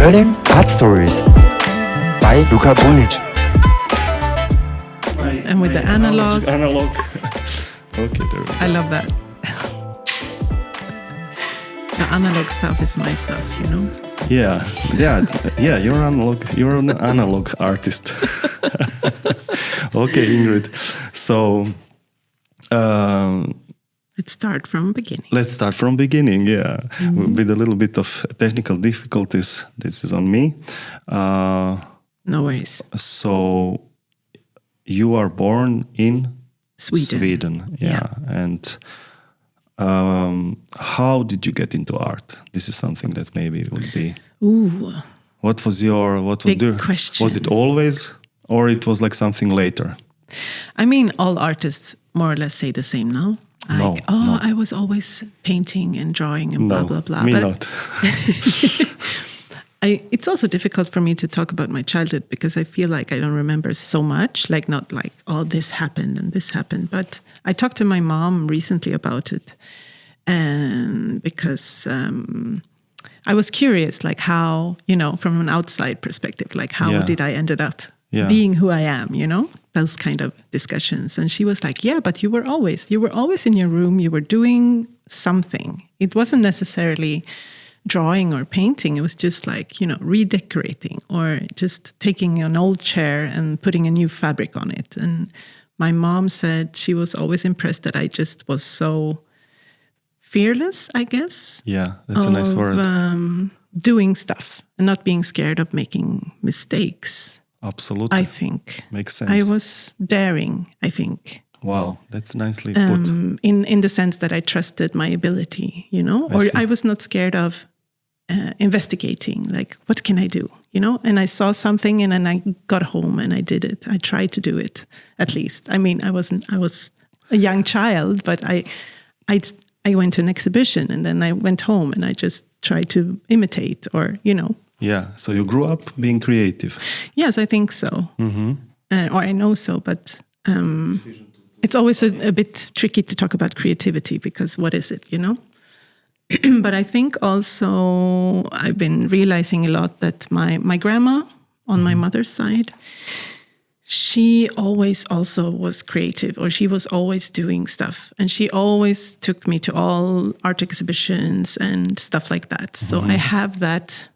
Berlin Art Stories by Luka Bunic. And with the analog. Okay, there we go. I love that. The analog stuff is my stuff, you know? Yeah, you're an analog artist. Okay, Ingrid. So Let's start from beginning. let's start from beginning. Yeah, with a little bit of technical difficulties. This is on me. No worries. So you are born in Sweden. Yeah. And how did you get into art? This is something that maybe would be. Ooh, Big question. Was it always, or it was like something later? I mean, all artists more or less say the same now. No. I was always painting and drawing and blah, No, blah, blah. me But not. it's also difficult for me to talk about my childhood because I feel like I don't remember so much, like not like, oh, this happened and this happened. But I talked to my mom recently about it, and because I was curious, like how, you know, from an outside perspective, like how did I ended up being who I am, you know, those kind of discussions. And she was like, yeah, but you were always in your room, you were doing something. It wasn't necessarily drawing or painting. It was just like, you know, redecorating or just taking an old chair and putting a new fabric on it. And my mom said she was always impressed that I just was so fearless, I guess. Yeah, that's a nice word. Doing stuff and not being scared of making mistakes. Absolutely. I think. Makes sense. I was daring, I think. Wow, that's nicely put. In the sense that I trusted my ability, you know, I was not scared of investigating, like, what can I do, you know? And I saw something and then I got home and I did it. I tried to do it, at least. I mean, I was a young child, but I went to an exhibition and then I went home and I just tried to imitate or, you know. Yeah, so you grew up being creative. Yes, I think so. Or I know so, but it's always a bit tricky to talk about creativity because what is it, you know? But I think also I've been realizing a lot that my grandma on my mother's side, she always also was creative, or she was always doing stuff. And she always took me to all art exhibitions and stuff like that. So I have that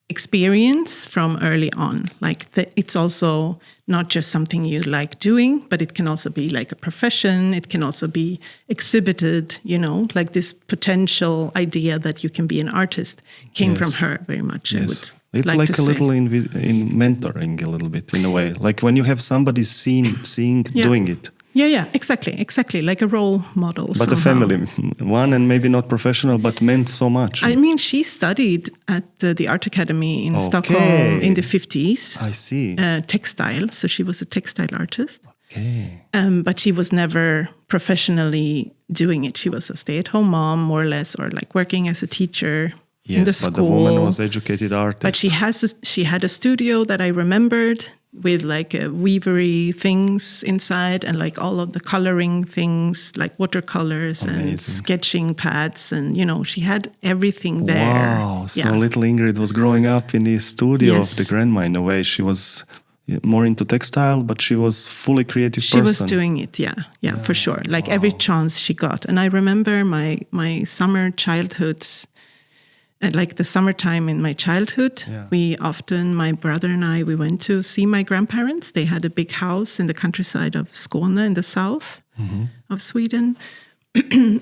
experience from early on. Like it's also not just something you like doing, but it can also be like a profession. It can also be exhibited, you know, like this potential idea that you can be an artist came from her very much. Yes. It's like a little in mentoring a little bit in a way. Like when you have somebody seeing doing it. Yeah, exactly. Like a role model. But a family one, and maybe not professional, but meant so much. I mean, she studied at the Art Academy in Stockholm in the 50s. I see. Textile. So she was a textile artist. Okay. But she was never professionally doing it. She was a stay-at-home mom, more or less, or like working as a teacher in the school. But the woman was educated artist. But she had a studio that I remembered with like weavery things inside and like all of the coloring things, like watercolors and sketching pads. And, you know, she had everything there. Wow. So little Ingrid was growing up in the studio of the grandma in a way. She was more into textile, but she was fully creative person. She was doing it, yeah, for sure. Like every chance she got. And I remember my summer childhoods. Like the summertime in my childhood, we often, my brother and I, we went to see my grandparents. They had a big house in the countryside of Skåne in the south of Sweden.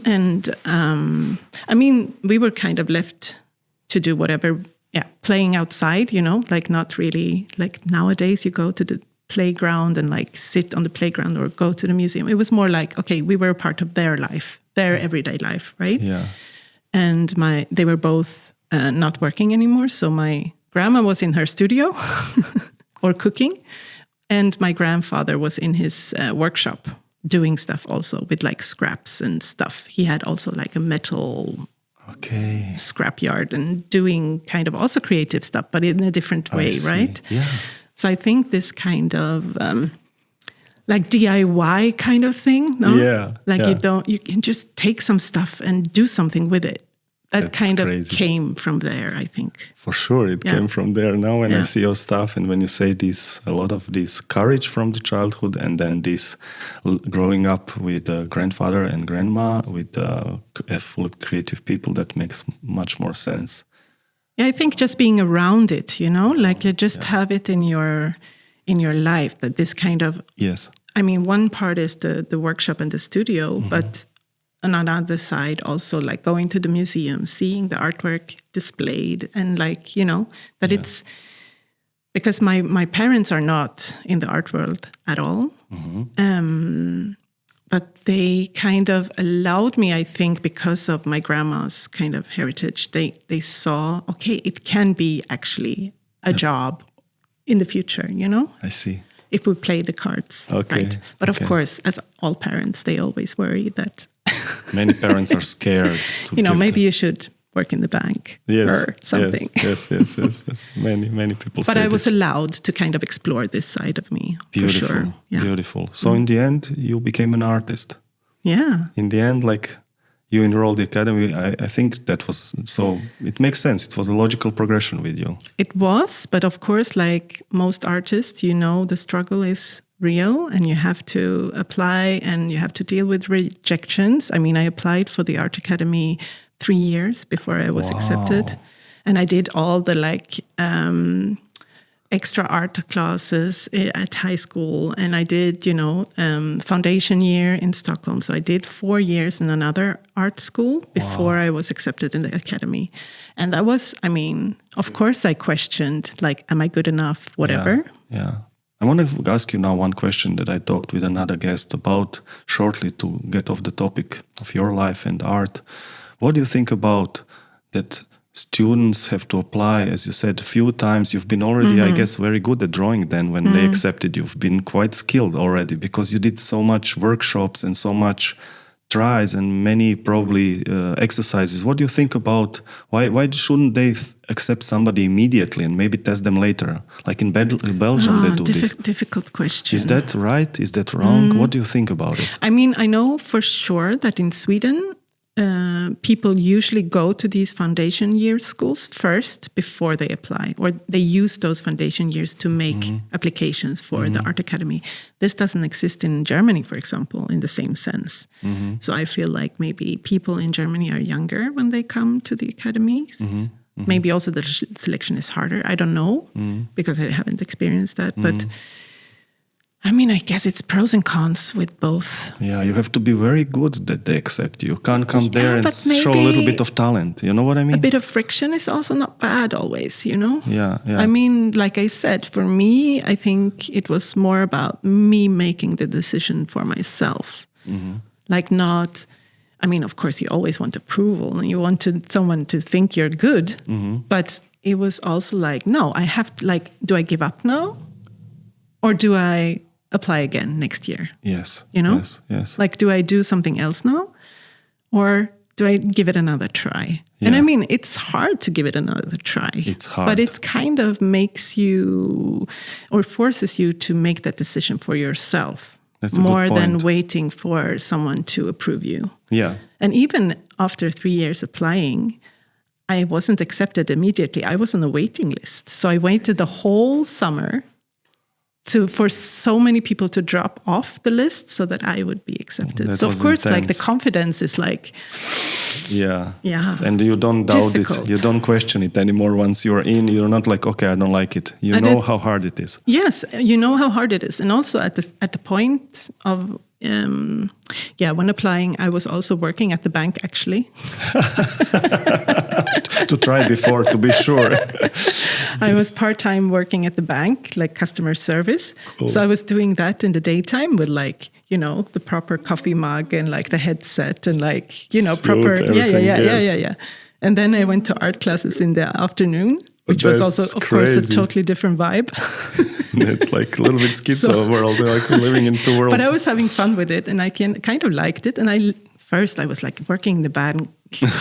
And I mean, we were kind of left to do whatever, playing outside, you know, like not really, like nowadays you go to the playground and like sit on the playground or go to the museum. It was more like, okay, we were a part of their life, their everyday life, right? Yeah. And they were both not working anymore. So my grandma was in her studio or cooking. And my grandfather was in his workshop doing stuff also with like scraps and stuff. He had also like a metal scrapyard and doing kind of also creative stuff, but in a different way, right? Yeah. So I think this kind of like DIY kind of thing, no? Yeah. Like you can just take some stuff and do something with it. that kind of crazy. came from there, I think. For sure, it came from there. Now when I see your stuff and when you say this, a lot of this courage from the childhood and then this growing up with grandfather and grandma, with full of creative people, that makes much more sense. Yeah, I think just being around it, like you just have it in your life, that this kind of... Yes. I mean, one part is the workshop and the studio, but on another side also like going to the museum, seeing the artwork displayed and like, that it's... Because my parents are not in the art world at all. But they kind of allowed me, I think, because of my grandma's kind of heritage, they saw, okay, it can be actually a job in the future, I see. If we play the cards right. But of course, as all parents, they always worry that... Many parents are scared. Maybe you should work in the bank or something. Yes. Many people say But I was this. allowed to kind of explore this side of me, Beautiful, for sure. Yeah. beautiful. So in the end, you became an artist. Yeah. In the end, like you enrolled the academy, I think that was, so it makes sense. It was a logical progression with you. It was, but of course, like most artists, the struggle is real and you have to apply and you have to deal with rejections. I mean, I applied for the Art Academy 3 years before I was accepted. And I did all the extra art classes at high school. And I did, foundation year in Stockholm. So I did 4 years in another art school before I was accepted in the academy. And that was, of course I questioned, like, am I good enough, whatever. Yeah. I want to ask you now one question that I talked with another guest about shortly to get off the topic of your life and art. What do you think about that students have to apply, as you said, a few times? You've been already, I guess, very good at drawing then when they accepted you. You've been quite skilled already because you did so much workshops and so much tries and many probably exercises. What do you think about why shouldn't they accept somebody immediately and maybe test them later? Like in Belgium, they do this. Difficult question. Is that right? Is that wrong? What do you think about it? I mean, I know for sure that in Sweden, people usually go to these foundation year schools first before they apply, or they use those foundation years to make applications for the Art Academy. This doesn't exist in Germany, for example, in the same sense. So I feel like maybe people in Germany are younger when they come to the academies. Maybe also the selection is harder. I don't know because I haven't experienced that. But I mean, I guess it's pros and cons with both. Yeah, you have to be very good that they accept you. You can't come there and show a little bit of talent. You know what I mean? A bit of friction is also not bad always, Yeah. I mean, like I said, for me, I think it was more about me making the decision for myself. Like not... I mean, of course, you always want approval and you want someone to think you're good. But it was also like, no, I have to, like, do I give up now? Or do I apply again next year? Yes. Yes. Like, do I do something else now? Or do I give it another try? Yeah. And I mean, it's hard to give it another try. It's hard. But it kind of makes you or forces you to make that decision for yourself. That's a more good point. than waiting for someone to approve you. Yeah. And even after 3 years applying, I wasn't accepted immediately. I was on a waiting list. So I waited the whole summer for so many people to drop off the list so that I would be accepted. That so of was course, intense. like the confidence is like, yeah. And you don't doubt difficult. it. You don't question it anymore. Once you're in, you're not like, okay, I don't like it. You know how hard it is. Yes, you know how hard it is. And also at the point of, when applying, I was also working at the bank, actually. To try before, to be sure. I was part-time working at the bank, like customer service. Cool. So I was doing that in the daytime with like, the proper coffee mug and like the headset and like, Suit, proper. everything, Yeah. And then I went to art classes in the afternoon, which was also, of course, a totally different vibe. It's like a little bit schizo world, like living in two worlds. But I was having fun with it and I kind of liked it. And first I was like working in the bank,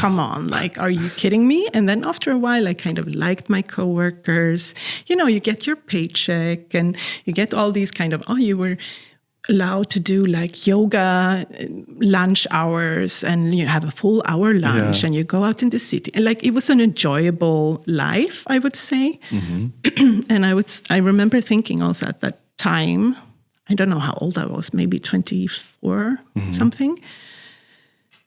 come on, like, are you kidding me? And then after a while, I kind of liked my coworkers. You get your paycheck and you get all these kind of, you were allowed to do like yoga lunch hours, and you have a full hour lunch, and you go out in the city. And like, it was an enjoyable life, I would say. And I remember thinking also at that time, I don't know how old I was, maybe 24, something.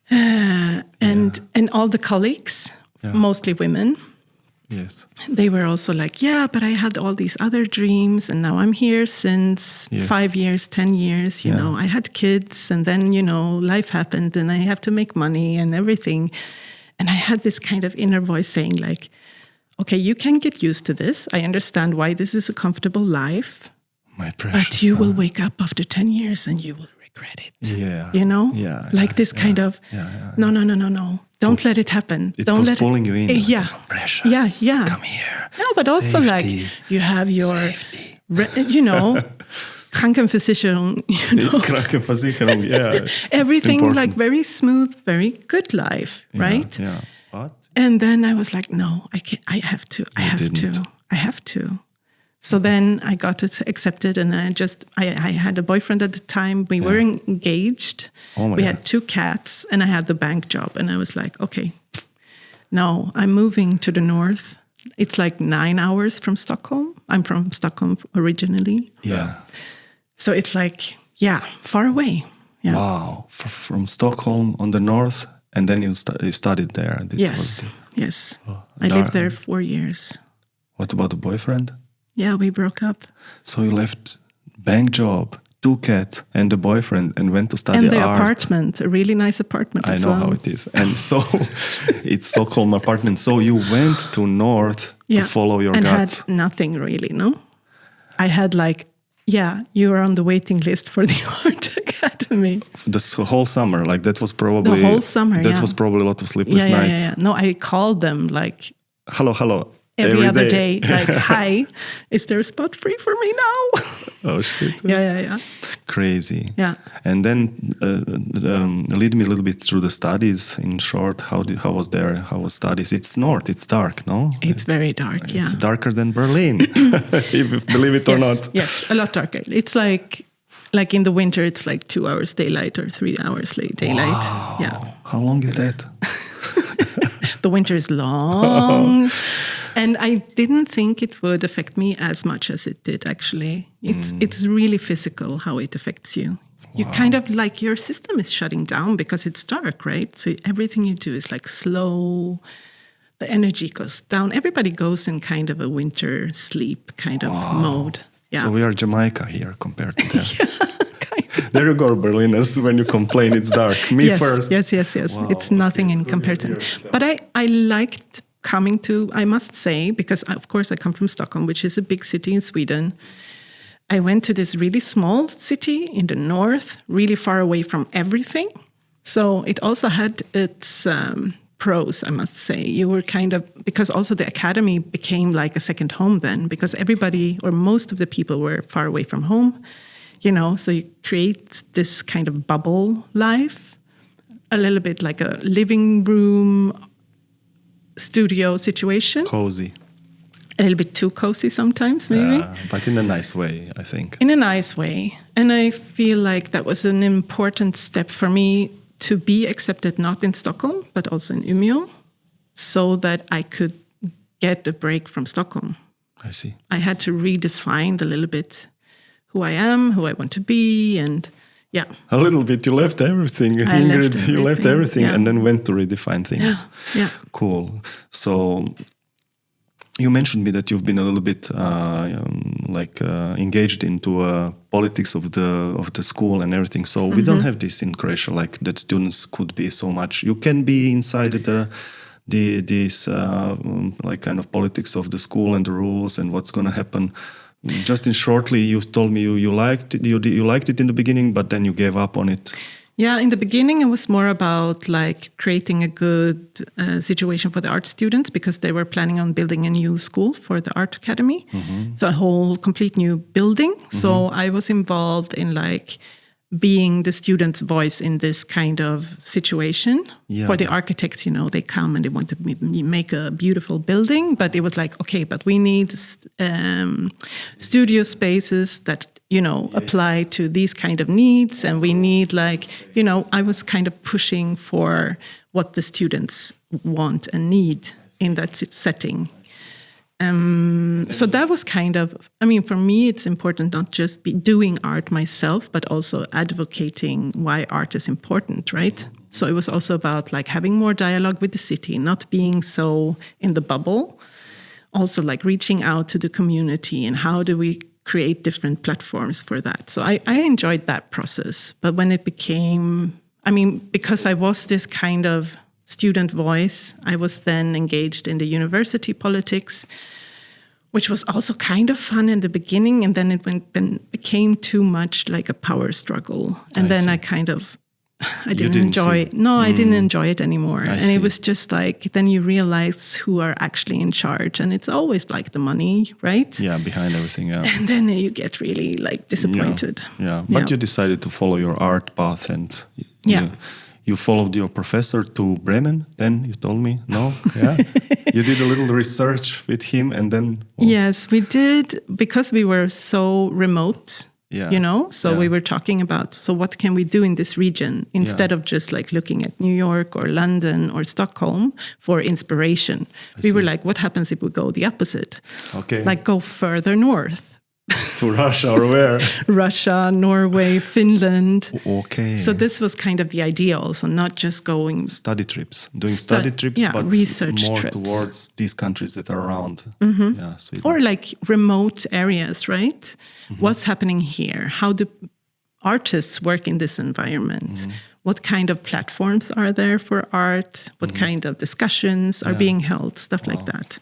And all the colleagues, mostly women, Yes. they were also like, yeah, but I had all these other dreams, and now I'm here since 5 years, 10 years, you know, I had kids, and then, you know, life happened, and I have to make money and everything. And I had this kind of inner voice saying like, okay, you can get used to this. I understand why this is a comfortable life, My precious. but you will wake up after 10 years and you will regret it. Yeah. You know? Yeah. Like this kind of, no. Don't let it happen. It Don't was let pulling you in. Yeah. Precious. Yeah. Come here. No, but also Safety. like you have your, Safety. you know, Krankenversicherung, you know, Krankenversicherung, yeah. everything Important. like very smooth, very good life, right? Yeah. But And then I was like, no, I can't. I have to. I have to. So then I got it accepted, and I had a boyfriend at the time. We were engaged. Oh my we God. had 2 cats, and I had the bank job. And I was like, okay, no, I'm moving to the north. It's like 9 hours from Stockholm. I'm from Stockholm originally. yeah. So it's like, far away. Yeah. Wow. From Stockholm on the north, and then you studied there. This Yes. I lived there 4 years. What about the boyfriend? Yeah, we broke up. So you left bank job, 2 cats, and the boyfriend, and went to study And the art. apartment, a really nice apartment I as know well. how it is. And so it's Stockholm apartment. So you went to north to follow your and guts. had nothing really, no? I had like, you were on the waiting list for the art academy. This whole summer, like that was probably... The whole summer, That was probably a lot of sleepless nights. Yeah. No, I called them like Hello. every other day, like, hi, is there a spot free for me now? Oh, shit. Yeah. Crazy. Yeah. And then lead me a little bit through the studies in short. How was studies? It's north, it's dark, no? It's very dark, It's darker than Berlin, if believe it or not. Yes, a lot darker. It's like in the winter, it's like 2 hours daylight or 3 hours daylight. Wow. Yeah. How long is that? The winter is long. And I didn't think it would affect me as much as it did, actually. It's really physical how it affects you. You kind of like your system is shutting down because it's dark, right? So everything you do is like slow. The energy goes down. Everybody goes in kind of a winter sleep kind of mode. Yeah. So we are Jamaica here compared to that. Kind of. There you go, Berliners, when you complain it's dark. Me first. Yes. Wow, It's nothing in good comparison. to hear. But I liked coming to, I must say, because of course I come from Stockholm, which is a big city in Sweden. I went to this really small city in the north, really far away from everything. So it also had its pros, I must say. You were kind of, because also the academy became like a second home then, because everybody or most of the people were far away from home, you know, so you create this kind of bubble life, a little bit like a living room studio situation. Cozy. A little bit too cozy sometimes, maybe. But in a nice way, I think. In a nice way. And I feel like that was an important step for me to be accepted not in Stockholm, but also in Umeå, so that I could get a break from Stockholm. I see. I had to redefine a little bit who I am, who I want to be, and A little bit. You left everything, Ingrid. You left everything and then went to redefine things. Yeah. Cool. So you mentioned me that you've been a little bit engaged into politics of the school and everything. So we don't have this in Croatia, like that students could be so much. You can be inside this like kind of politics of the school and the rules and what's going to happen. Just in shortly, you told me you liked it in the beginning, but then you gave up on it. Yeah, in the beginning, it was more about like creating a good situation for the art students because they were planning on building a new school for the art academy. So a whole complete new building. So I was involved in like being the student's voice in this kind of situation. For the architects, you know, they come and they want to make a beautiful building, but it was like, okay, but we need studio spaces that apply to these kind of needs. And we need I was kind of pushing for what the students want and need in that setting. So that was for me, it's important not just be doing art myself, but also advocating why art is important, right? So it was also about having more dialogue with the city, not being so in the bubble, also reaching out to the community and how do we create different platforms for that. So I enjoyed that process. But when it became, because I was this kind of student voice, I was then engaged in the university politics, which was also kind of fun in the beginning. And then it became too much like a power struggle. And then I didn't enjoy it. No, I didn't enjoy it anymore. It was just then you realize who are actually in charge. And it's always the money, right? Yeah, behind everything, yeah. And then you get really disappointed. Yeah. But you decided to follow your art path and you followed your professor to Bremen, then you told me, no? Yeah. You did a little research with him and then... Yes, we did, because we were so remote. We were talking about, so what can we do in this region instead of just looking at New York or London or Stockholm for inspiration. We were what happens if we go the opposite? Okay. Go further north. To Russia or where? Russia, Norway, Finland. Okay. So this was kind of the idea also, not just going... Study trips. Doing study trips, but research more trips towards these countries that are around. Mm-hmm. Yeah, Sweden. Or remote areas, right? Mm-hmm. What's happening here? How do artists work in this environment? Mm-hmm. What kind of platforms are there for art? What kind of discussions are being held? Stuff like that.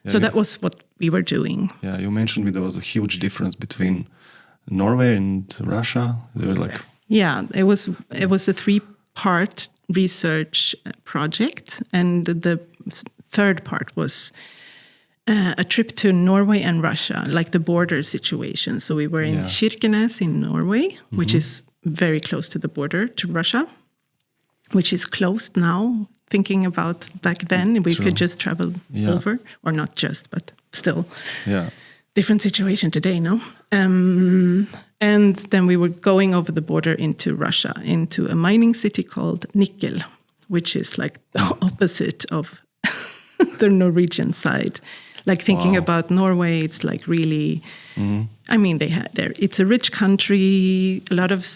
Yeah, so that was what we were doing. Yeah, you mentioned me there was a huge difference between Norway and Russia. They were Yeah, it was a 3-part research project, and the third part was a trip to Norway and Russia, the border situation. So we were in Kirkenes in Norway, which is very close to the border to Russia, which is closed now. Thinking about back then, we could just travel over, or not just, but still. Yeah. Different situation today, no? And then we were going over the border into Russia, into a mining city called Nickel, which is the opposite of the Norwegian side. Thinking about Norway, it's really, it's a rich country, a lot of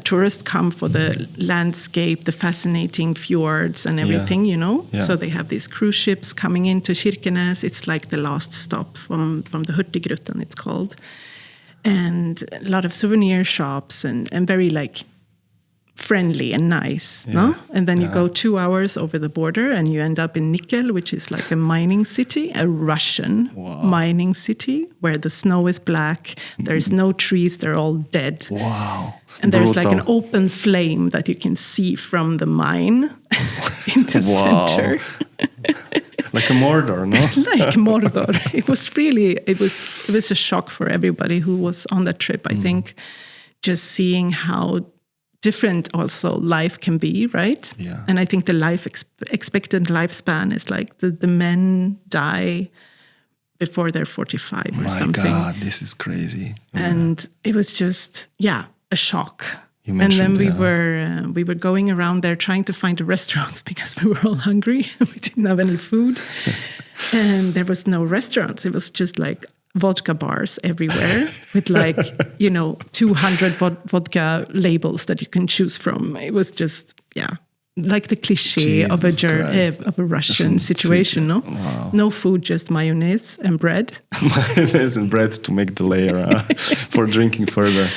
tourists come for the landscape, the fascinating fjords and everything, Yeah. So they have these cruise ships coming into Kirkenes. It's the last stop from the Hurtigruten, it's called. And a lot of souvenir shops and very friendly and nice, no? And then you go 2 hours over the border and you end up in Nickel, which is a mining city, a Russian mining city where the snow is black, there's no trees, they're all dead. Wow. And there's an open flame that you can see from the mine in the center. Like a Mordor, no? Like Mordor. It was a shock for everybody who was on that trip, I think, just seeing how different also life can be, right? Yeah. And I think the expected lifespan is the men die before they're 45 or something. My God, this is crazy. And it was just, a shock. You mentioned, and then we were going around there trying to find the restaurants because we were all hungry. We didn't have any food. And there was no restaurants. It was just vodka bars everywhere with 200 vodka labels that you can choose from. It was just, the cliche of a Russian situation, no? Wow. No food, just mayonnaise and bread. Mayonnaise and bread to make the layer for drinking further.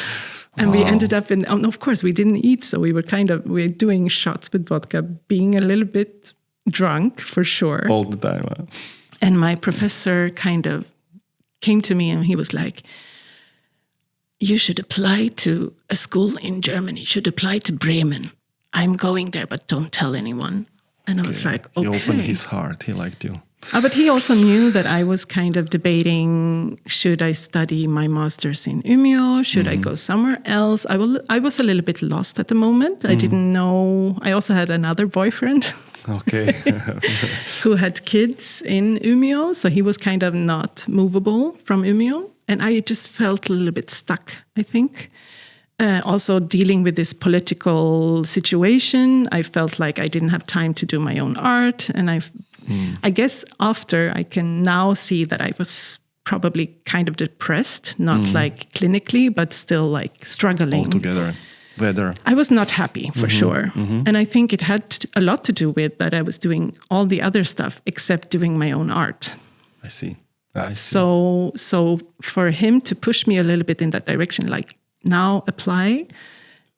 And we ended up of course, we didn't eat, so we were we're doing shots with vodka, being a little bit drunk for sure. All the time. And my professor came to me and he was like, you should apply to a school in Germany. You should apply to Bremen. I'm going there, but don't tell anyone. And I was like, okay. He opened his heart. He liked you. But he also knew that I was debating, should I study my master's in Umeå? Should I go somewhere else? I was a little bit lost at the moment. I didn't know. I also had another boyfriend. Okay. Who had kids in Umeå. So he was not movable from Umeå. And I just felt a little bit stuck, I think. Also dealing with this political situation, I felt like I didn't have time to do my own art. And I guess after I can now see that I was probably kind of depressed, not like clinically, but still like struggling. Altogether. Whether I was not happy for sure. And I think it had a lot to do with that I was doing all the other stuff except doing my own art. I see. So for him to push me a little bit in that direction, like now apply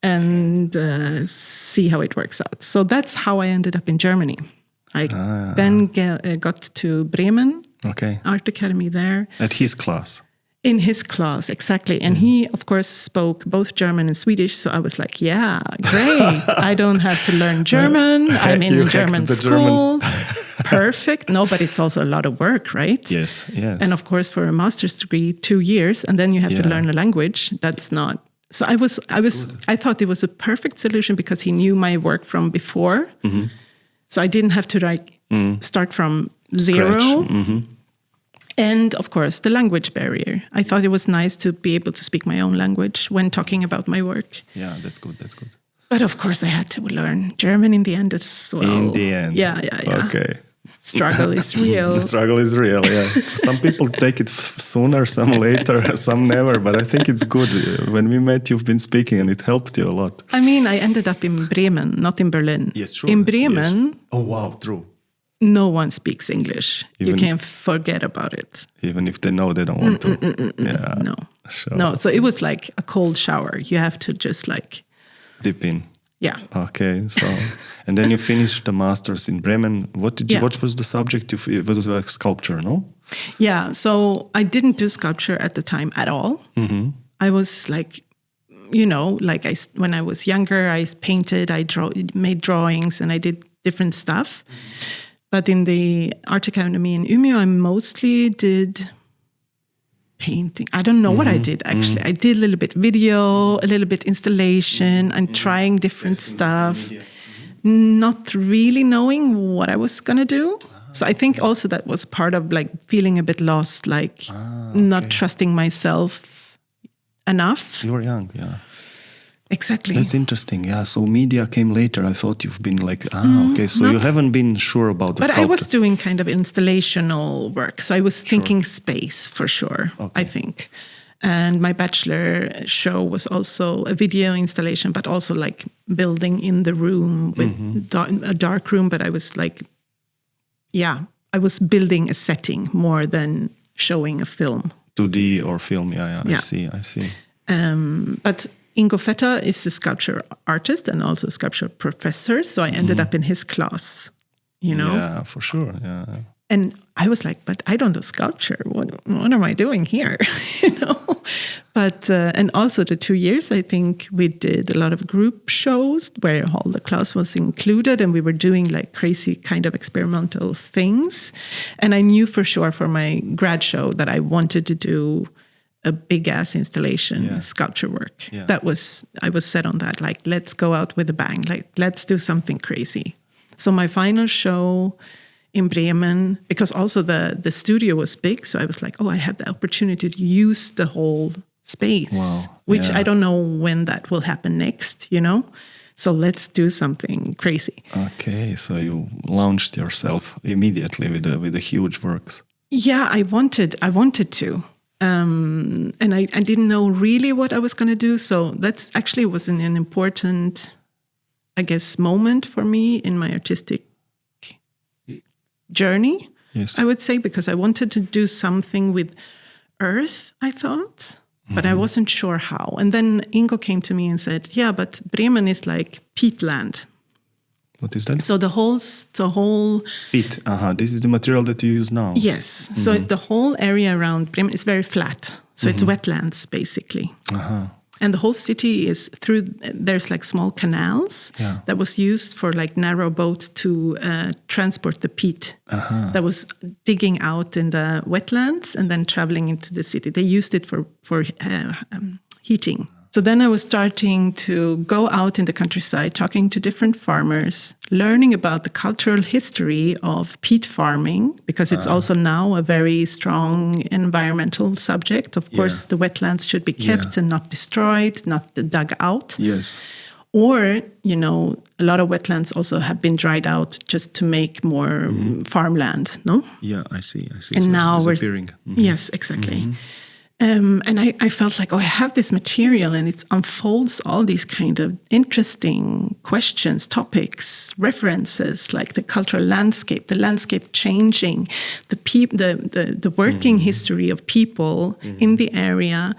and see how it works out. So that's how I ended up in Germany. I then got to Bremen, Art Academy there. At his class. In his class, exactly. And he, of course, spoke both German and Swedish. So I was like, yeah, great. I don't have to learn German. I'm in German school. Perfect. No, but it's also a lot of work, right? Yes. And of course, for a master's degree, 2 years, and then you have to learn a language. That's not. So I thought it was a perfect solution because he knew my work from before. So I didn't have to start from zero. And of course, the language barrier. I thought it was nice to be able to speak my own language when talking about my work. Yeah, that's good. But of course, I had to learn German in the end as well. In the end. Yeah. Okay. Struggle is real. The struggle is real, yeah. Some people take it sooner, some later, some never. But I think it's good. When we met, you've been speaking and it helped you a lot. I mean, I ended up in Bremen, not in Berlin. Yes, true. In Bremen. Yes. Oh, wow, true. No one speaks English. You can forget about it. Even if they know they don't want to. Yeah. No. Sure. No, so it was like a cold shower. You have to just like... Dip in. Yeah. Okay, so... and then you finished the master's in Bremen. What was the subject? It was like sculpture, no? Yeah, so I didn't do sculpture at the time at all. I was like... when I was younger, I painted, made drawings, and I did different stuff. But in the Art Academy in Umeå, I mostly did painting. I don't know what I did, actually. I did a little bit video, a little bit installation, and trying different stuff, not really knowing what I was going to do. So I think also that was part of like feeling a bit lost, like not trusting myself enough. You were young, yeah. Exactly. That's interesting, yeah. So media came later. I thought you've been like, okay, so you haven't been sure about the sculpture. But I was doing kind of installational work. So I was thinking space for sure, I think. And my bachelor show was also a video installation, but also like building in the room with a dark room. But I was like, I was building a setting more than showing a film. 2D or film, yeah. I see. But Ingo Vetter is a sculpture artist and also a sculpture professor. So I ended up in his class, Yeah, for sure, yeah. And I was like, but I don't do sculpture. What am I doing here? But, and also the 2 years, I think we did a lot of group shows where all the class was included and we were doing like crazy kind of experimental things. And I knew for sure for my grad show that I wanted to do a big ass installation, sculpture work. Yeah. I was set on that. Like, let's go out with a bang. Like, let's do something crazy. So my final show in Bremen, because also the studio was big. So I was like, I have the opportunity to use the whole space, which I don't know when that will happen next, So let's do something crazy. Okay, so you launched yourself immediately with the huge works. Yeah, I wanted to. And I didn't know really what I was going to do. So that's actually was an important, I guess, moment for me in my artistic journey, I would say, because I wanted to do something with earth, I thought, but I wasn't sure how. And then Ingo came to me and said, but Bremen is like peatland. What is that? So the whole peat. This is the material that you use now. Yes. So the whole area around Bremen is very flat. So it's wetlands basically. And the whole city is there's like small canals that was used for like narrow boats to transport the peat that was digging out in the wetlands and then traveling into the city. They used it for heating. So then I was starting to go out in the countryside, talking to different farmers, learning about the cultural history of peat farming, because it's also now a very strong environmental subject. Of course, the wetlands should be kept and not destroyed, not dug out. Yes. Or, you know, a lot of wetlands also have been dried out just to make more farmland, no? Yeah, I see. And so now it's we're disappearing. Yes, exactly. And I felt like, I have this material and it unfolds all these kind of interesting questions, topics, references, like the cultural landscape, the landscape changing, the working history of people in the area,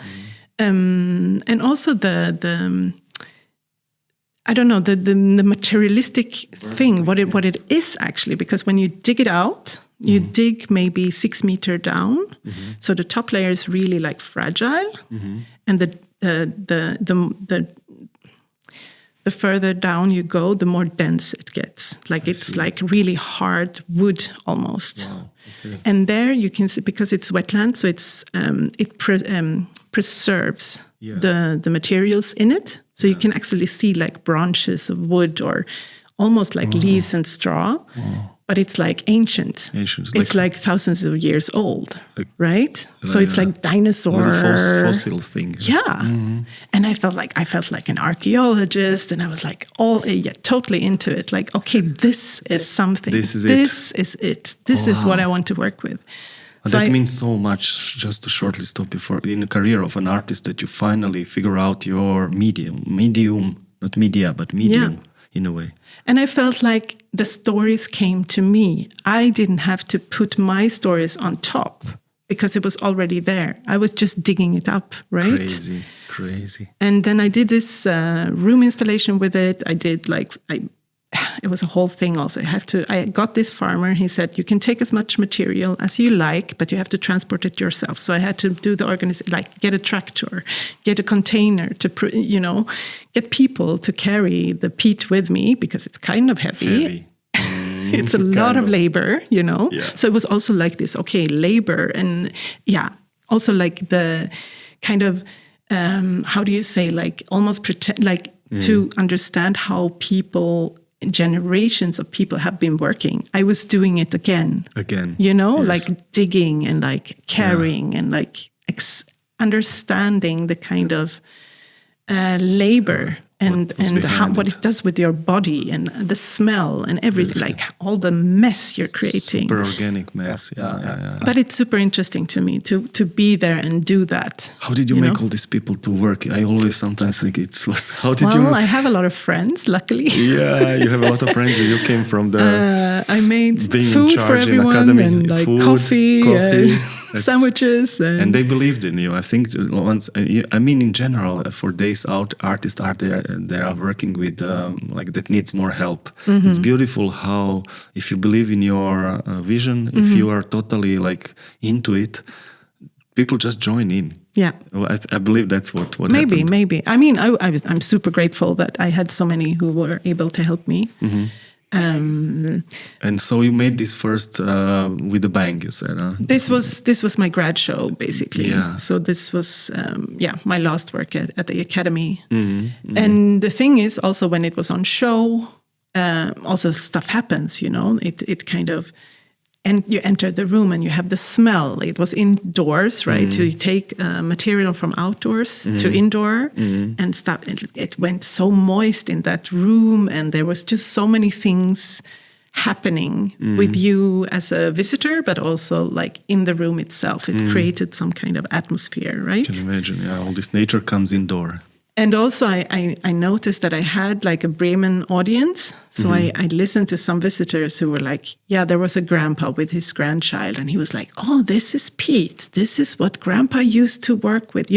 and also the I don't know, the materialistic thing, what it is actually, because when you dig it out, you dig maybe 6 meters down, so the top layer is really like fragile, and the further down you go, the more dense it gets. Like it's like really hard wood almost. Wow. Okay. And there you can see, because it's wetland, so it's preserves the materials in it. So you can actually see like branches of wood or almost like leaves and straw. But it's like ancient. It's like thousands of years old, right? So it's like dinosaur. Fossil thing. Yeah. And I felt like an archaeologist, and I was like totally into it. Like, okay, this is something. This is it. This is what I want to work with. So that means so much, just to shortly stop before, in the career of an artist, that you finally figure out your medium, not media, but medium in a way. And I felt like the stories came to me. I didn't have to put my stories on top because it was already there. I was just digging it up, right? Crazy. And then I did this room installation with it. I did it was a whole thing also. I got this farmer, he said, you can take as much material as you like, but you have to transport it yourself. So I had to do the organization, like get a tractor, get a container to, get people to carry the peat with me because it's kind of heavy. It's a lot of labor, Yeah. So it was also like this, labor and also like the kind of, how do you say, like almost pretend, like to understand how generations of people have been working. I was doing it again, like digging and like carrying and like understanding the kind of labor and what it does with your body and the smell and everything, like all the mess you're creating. Super organic mess, yeah. But it's super interesting to me to be there and do that. How did you make all these people to work? I always sometimes think how did you... Well, I have a lot of friends, luckily. Yeah, you have a lot of friends. You came from the... I made food for everyone and like coffee. Sandwiches. And they believed in you. I think once, in general, for days out, artists are there, they are working with that needs more help. It's beautiful how, if you believe in your vision, if you are totally like into it, people just join in. Yeah, I believe that's what maybe, happened. Maybe. I mean, I'm super grateful that I had so many who were able to help me. And so you made this first with a bang, you said, huh? This was my grad show, basically. Yeah. So this was my last work at the academy. And the thing is, also when it was on show, also stuff happens. It kind of. And you enter the room and you have the smell. It was indoors, right? So you take material from outdoors to indoor and stuff. It went so moist in that room, and there was just so many things happening with you as a visitor, but also like in the room itself. It created some kind of atmosphere, right? I can imagine, all this nature comes indoor. And also I noticed that I had like a Bremen audience. So I listened to some visitors who were like, there was a grandpa with his grandchild. And he was like, oh, this is peat. This is what grandpa used to work with.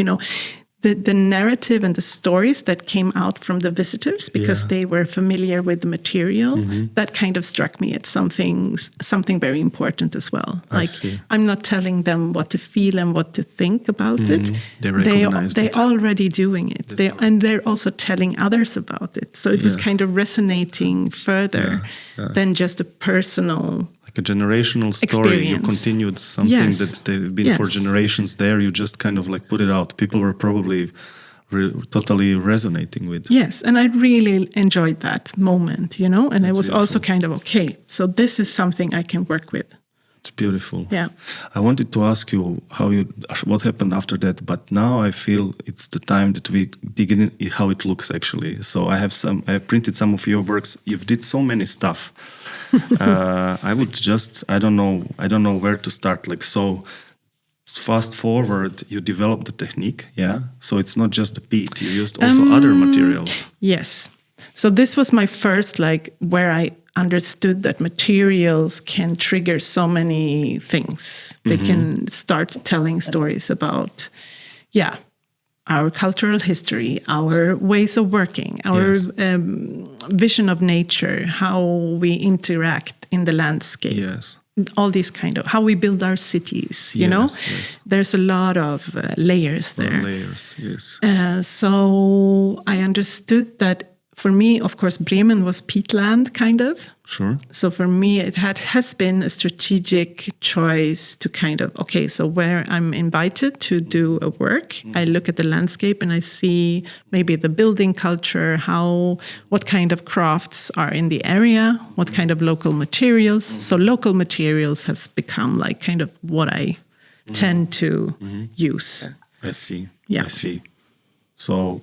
The narrative and the stories that came out from the visitors because they were familiar with the material, that kind of struck me as something very important as well. I'm not telling them what to feel and what to think about it. They're already doing it. They're also telling others about it. So it was kind of resonating further than just a personal like a generational story. Experience. You continued something that they've been for generations there. You just kind of like put it out. People were probably totally resonating with. Yes, and I really enjoyed that moment, and I was beautiful. also kind of, okay, so this is something I can work with. It's beautiful. Yeah. I wanted to ask you what happened after that, but now I feel it's the time that we dig in how it looks actually. So I have printed some of your works. You've did so many stuff. I don't know where to start. Like, so fast forward, you developed the technique, yeah? So it's not just the peat, you used also other materials. Yes. So this was my first, where I understood that materials can trigger so many things. They can start telling stories about, our cultural history, our ways of working, our vision of nature, how we interact in the landscape. Yes. All these kind of, how we build our cities, you know? Yes. There's a lot of layers there. Layers, yes. So I understood that for me, of course, Bremen was peatland, kind of. Sure. So for me, it has been a strategic choice to kind of, okay, so where I'm invited to do a work, I look at the landscape and I see maybe the building culture, what kind of crafts are in the area, what kind of local materials. So local materials has become kind of what I tend to use. I see. Yeah. I see. So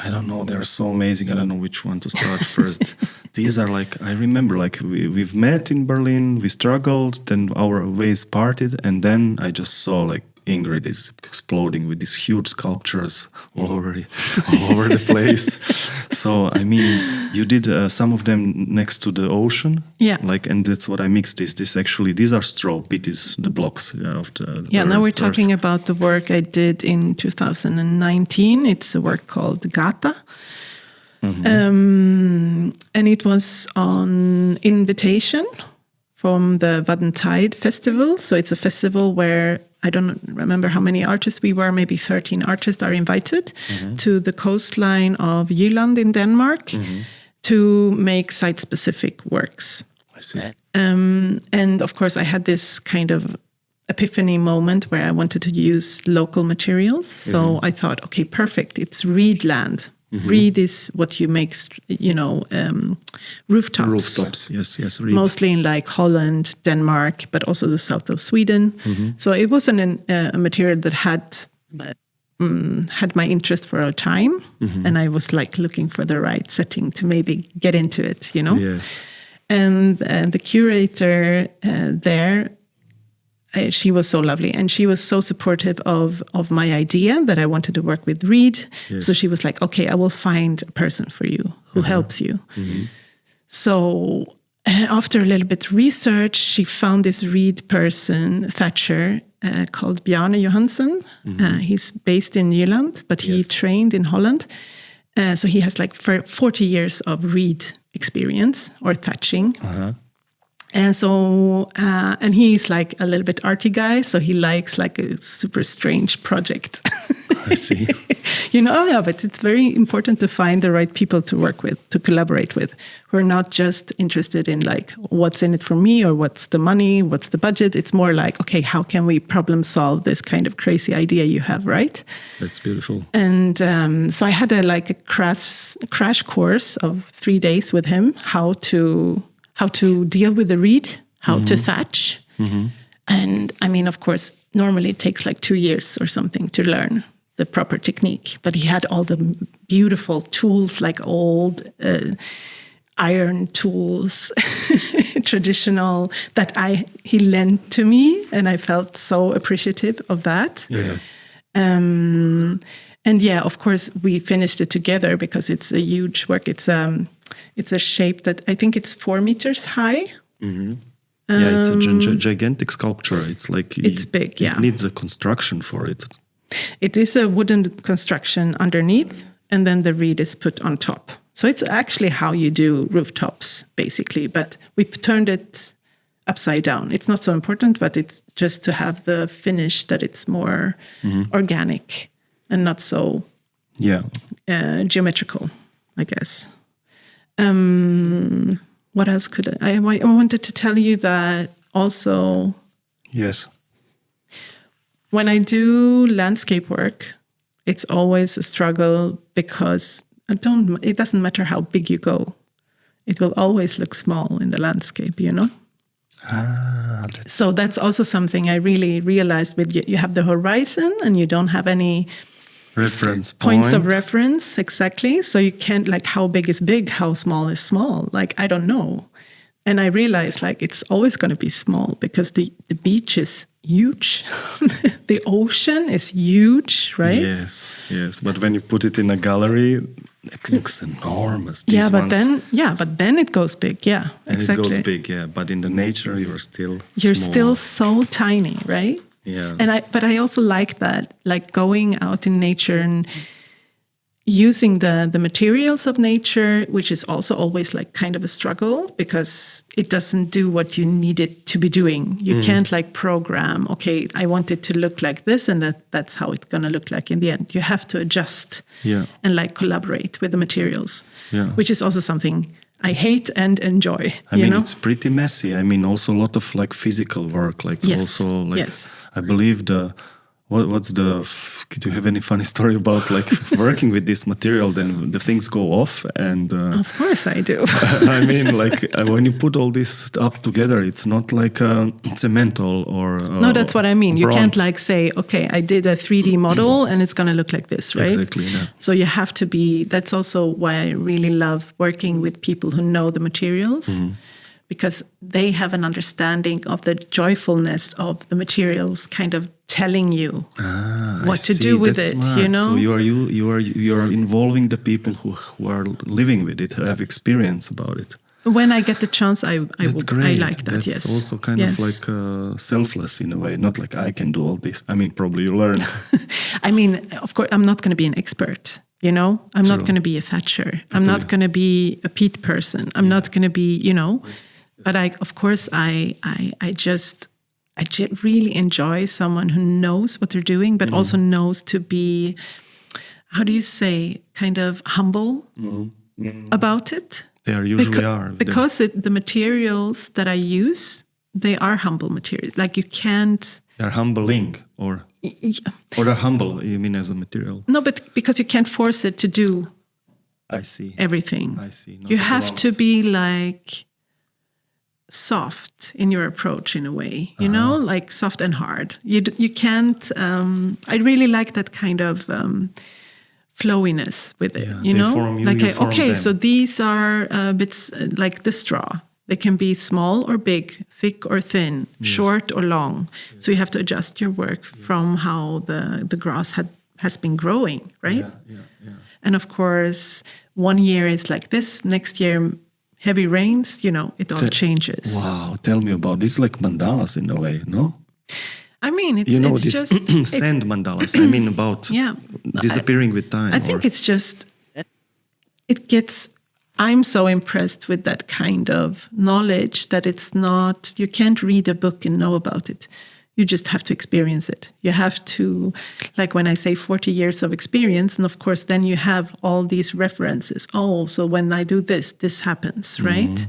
I don't know, they're so amazing. I don't know which one to start first. These are I remember, we've met in Berlin, we struggled, then our ways parted, and then I just saw Ingrid is exploding with these huge sculptures all over the place. So, I mean, you did some of them next to the ocean. Yeah. And that's what I mixed this actually, these are straw, it is the blocks of the now we're talking about the work I did in 2019. It's a work called Gata. And it was on invitation from the Wadentide Festival. So it's a festival where I don't remember how many artists we were, maybe 13 artists are invited to the coastline of Jylland in Denmark to make site-specific works. I see. And of course, I had this kind of epiphany moment where I wanted to use local materials. So I thought, okay, perfect. It's reed land. Reed is what you make, rooftops. Rooftops, yes. Reed. Mostly in Holland, Denmark, but also the south of Sweden. So it was a material that had my interest for a time, and I was looking for the right setting to maybe get into it, Yes. And the curator there, she was so lovely, and she was so supportive of my idea that I wanted to work with reed. Yes. So she was like, okay, I will find a person for you who helps you. So after a little bit research, she found this reed person, Thatcher, called Bjarne Johansen. He's based in Jylland, but he trained in Holland. So he has 40 years of reed experience or thatching. And so, and he's a little bit arty guy, so he likes a super strange project. I see. But it's very important to find the right people to work with, to collaborate with, who are not just interested in what's in it for me or what's the money, what's the budget. It's more okay, how can we problem solve this kind of crazy idea you have, right? That's beautiful. And so I had a crash course of 3 days with him, how to deal with the reed, how to thatch. And I mean, of course, normally it takes 2 years or something to learn the proper technique. But he had all the beautiful tools, old iron tools, traditional, that he lent to me. And I felt so appreciative of that. Yeah. And of course, we finished it together because it's a huge work. It's a shape that I think it's 4 meters high. It's a gigantic sculpture. It's it's big. It needs a construction for it. It is a wooden construction underneath, and then the reed is put on top. So it's actually how you do rooftops, basically. But we turned it upside down. It's not so important, but it's just to have the finish that it's more organic and not so geometrical, I guess. What else could I wanted to tell you that also. Yes. When I do landscape work, it's always a struggle because it doesn't matter how big you go. It will always look small in the landscape, you know? So that's also something I really realized with you have the horizon and you don't have any reference points of point. reference, exactly. So you can't, like, how big is big, how small is small? Like, I don't know. And I realized, like, it's always going to be small because the beach is huge. The ocean is huge, right? Yes. But when you put it in a gallery, it looks enormous. But then it goes big. Yeah, and exactly. it goes big, yeah. But in the nature, you're still still so tiny, right? Yeah. But I also like that, like going out in nature and using the materials of nature, which is also always like kind of a struggle because it doesn't do what you need it to be doing. You can't like program, okay, I want it to look like this and that's how it's going to look like in the end. You have to adjust and like collaborate with the materials, which is also something I hate and enjoy. I mean, it's pretty messy. I mean, also a lot of like physical work, like also like I believe do you have any funny story about like working with this material? Then the things go off, and of course I do. I mean, like when you put all this up together, it's not like cement or no, that's what I mean. Bronze. You can't like say, okay, I did a 3D model and it's going to look like this, right? Exactly. Yeah. So you have to be. That's also why I really love working with people who know the materials. Because they have an understanding of the joyfulness of the materials, kind of telling you what to do with it. Smart. You know, so you are involving the people who are living with it, who have experience about it. When I get the chance, I like that. That's yes, also kind of like selfless in a way. Not like I can do all this. I mean, probably you learn. I mean, of course, I'm not going to be an expert. You know, I'm not going to be a Thatcher. I'm not going to be a Pete person. I'm not going to be, you know. But I really enjoy someone who knows what they're doing, but also knows to be, how do you say, kind of humble about it. They usually are. Because the materials that I use, they are humble materials. Like you can't... They're humbling or they're humble, you mean as a material? No, but because you can't force it to do everything. I see. You have to be like... soft in your approach in a way, you know, like soft and hard. You can't. I really like that kind of flowiness with it. You know, like so these are bits like the straw. They can be small or big, thick or thin, short or long. So you have to adjust your work from how the grass has been growing, right? Yeah. And of course, one year is like this, next year. Heavy rains, you know, it all changes. Wow, tell me about this. It's like mandalas in a way, no? I mean, it's this just sand mandalas. I mean, about disappearing with time. I think it's just I'm so impressed with that kind of knowledge that it's not. You can't read a book and know about it. You just have to experience it. You have to, like when I say 40 years of experience, and of course then you have all these references. Oh, so when I do this happens, right?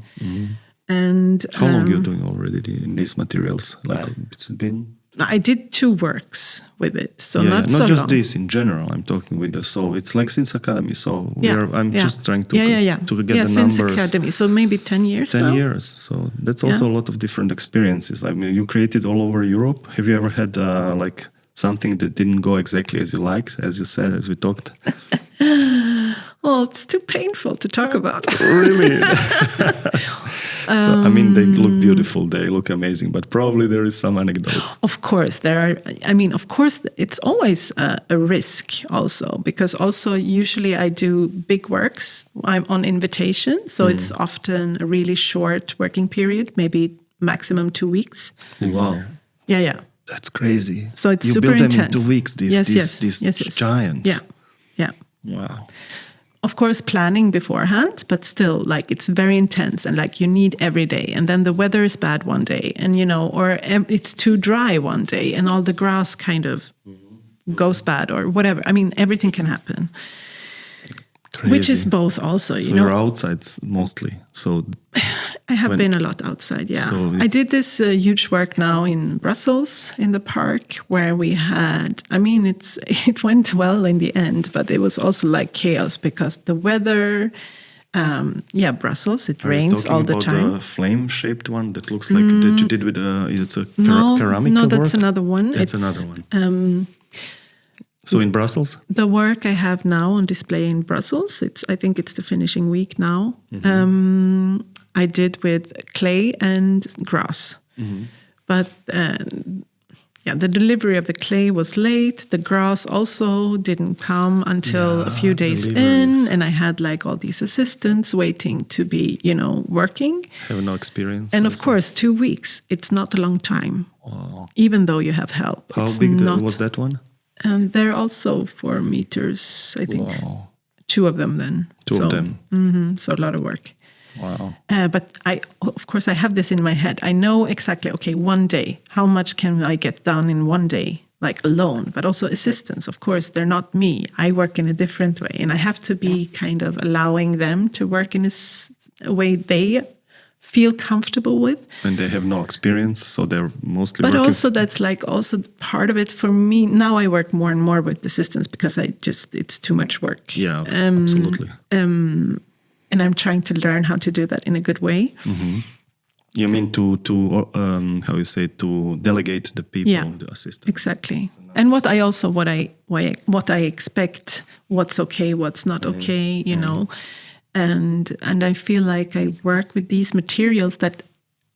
And how long are you doing already in these materials? Like it's been... I did 2 works with it, so not so long. Not just long. this in general. I'm talking with so it's like since academy. So I'm just trying to get the numbers. Since academy, so maybe 10 years. 10 years. So that's also a lot of different experiences. I mean, you created all over Europe. Have you ever had like something that didn't go exactly as you liked, as you said, as we talked? Well, it's too painful to talk about. Really? So, I mean, they look beautiful, they look amazing, but probably there is some anecdotes. Of course, there are. I mean, of course, it's always a risk also, because also usually I do big works. I'm on invitation, so it's often a really short working period, maybe maximum 2 weeks. Wow. Yeah. That's crazy. So it's you super built them intense. in 2 weeks, these giants. Yeah. Wow. Of course, planning beforehand, but still, like, it's very intense and, like, you need every day. And then the weather is bad one day and, you know, or it's too dry one day and all the grass kind of goes bad or whatever. I mean, everything can happen. Crazy. Which is both also, so you know. you're outside mostly, so... I have been a lot outside, yeah. So I did this huge work now in Brussels in the park where we had, I mean, it went well in the end, but it was also like chaos because the weather, Brussels, it rains all the time. About the flame-shaped one that looks like that you did with it's a ceramic No, work? that's another one. That's another one. So in Brussels? The work I have now on display in Brussels, I think it's the finishing week now. I did with clay and grass. But the delivery of the clay was late. The grass also didn't come until a few days in. And I had like all these assistants waiting to be, working. Have no experience. And of course, 2 weeks, it's not a long time. Wow. Even though you have help. How big was that one? And they're also 4 meters, I think. Wow. 2 of them then. Two of them. So a lot of work. Wow. But of course, I have this in my head. I know exactly, okay, one day, how much can I get done in one day, like alone, but also assistants. Of course, they're not me. I work in a different way. And I have to be kind of allowing them to work in a way they feel comfortable with. And they have no experience, so they're mostly But working. also that's like also part of it for me. Now I work more and more with assistants because it's too much work. Yeah, absolutely. And I'm trying to learn how to do that in a good way. You mean to delegate the people, the assistants? Exactly. And what I expect, what's okay, what's not okay, and I feel like I work with these materials that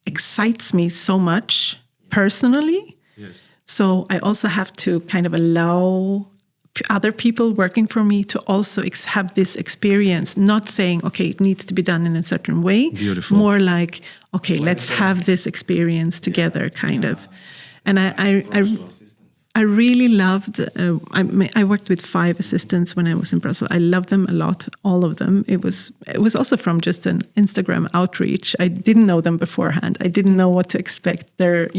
excites me so much personally. Yes. So I also have to kind of allow other people working for me to also have this experience, not saying, okay, it needs to be done in a certain way. Beautiful. More like, okay, let's have this experience together, kind of. And I really loved, I worked with 5 assistants when I was in Brussels. I loved them a lot, all of them. It was also from just an Instagram outreach. I didn't know them beforehand. I didn't know what to expect. Their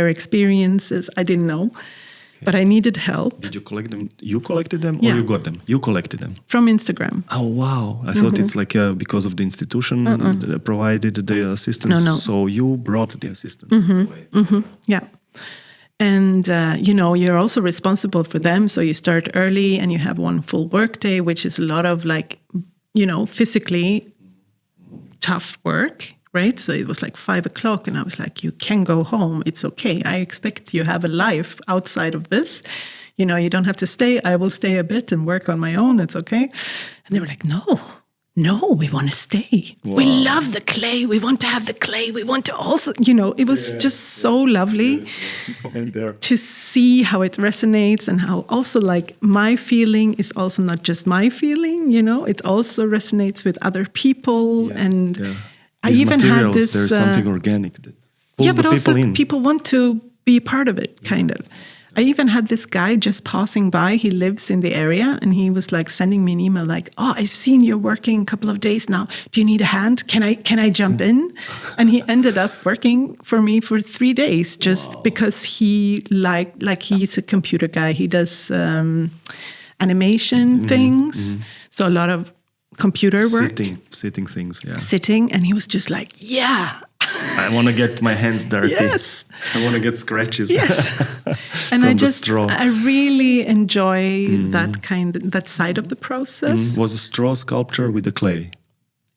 experiences, I didn't know. But I needed help. Did you collect them? You collected them or Yeah. you got them? You collected them. From Instagram. Oh, wow. I thought it's like because of the institution that provided the assistance. No. So you brought the assistance. Yeah. And, you're also responsible for them. So you start early and you have one full work day, which is a lot of physically tough work. Right? So it was like 5 o'clock and I was like, you can go home. It's okay. I expect you have a life outside of this. You don't have to stay. I will stay a bit and work on my own. It's okay. And they were like, no, we want to stay. Wow. We love the clay. We want to have the clay. We want to also, it was just so lovely to see how it resonates and how also like my feeling is also not just my feeling, it also resonates with other people. And I These even materials, had this. There's something organic that pulls but the also people in. people want to be part of it, kind of. I even had this guy just passing by. He lives in the area, and he was like sending me an email, like, "Oh, I've seen you're working a couple of days now. Do you need a hand? Can I jump in?" And he ended up working for me for 3 days, just because he like he's a computer guy. He does animation things, so a lot of computer work, sitting things, sitting, and he was just like, "Yeah, I want to get my hands dirty. Yes, I want to get scratches." Yes, and I really enjoy that side of the process. Was a straw sculpture with the clay?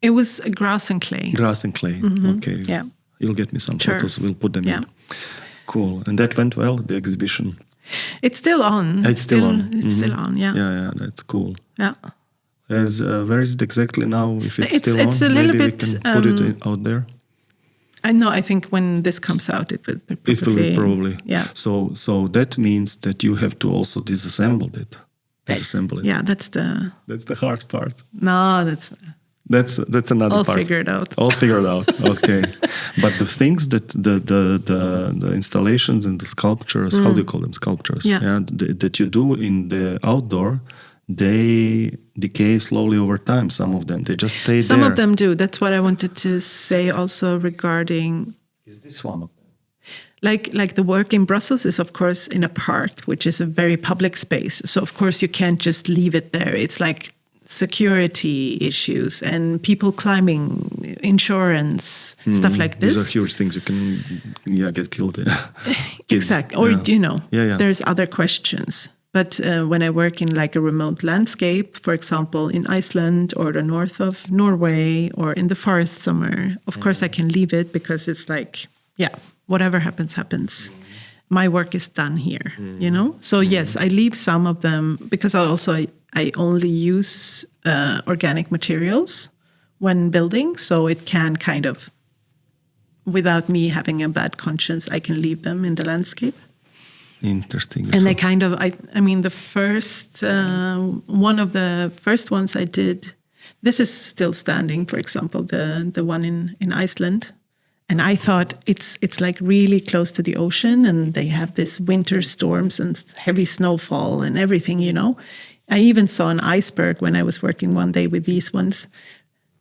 It was grass and clay. Grass and clay. Okay. Yeah, you'll get me some photos. We'll put them in. Cool. And that went well. The exhibition. It's still on. It's still on. It's still on. Yeah. Yeah. That's cool. Yeah. Where is it exactly now? If it's still it's on, a little maybe bit, we can put it out there. I know. I think when this comes out, it will probably. It will be probably. Yeah. So that means that you have to also disassemble it. Disassemble it. Yeah, that's the hard part. No, that's another all part. All figured out. Okay. But the things that the installations and the sculptures, how do you call them? Sculptures. Yeah. That you do in the outdoor, they decay slowly over time. Some of them, they just stay there. Some of them do. That's what I wanted to say also regarding. Is this one of them? Like the work in Brussels is, of course, in a park, which is a very public space. So, of course, you can't just leave it there. It's like security issues and people climbing, insurance, stuff like this. These are huge things. You can get killed. Exactly. Or, Yeah. there's other questions. But when I work in like a remote landscape, for example, in Iceland or the north of Norway or in the forest somewhere, of course I can leave it because it's like, whatever happens, happens. My work is done here, So yes, I leave some of them because I only use organic materials when building. So it can kind of, without me having a bad conscience, I can leave them in the landscape. Interesting. And they kind of, I mean, the first, one of the first ones I did, this is still standing, for example, the one in Iceland. And I thought it's like really close to the ocean and they have this winter storms and heavy snowfall and everything, I even saw an iceberg when I was working one day with these ones.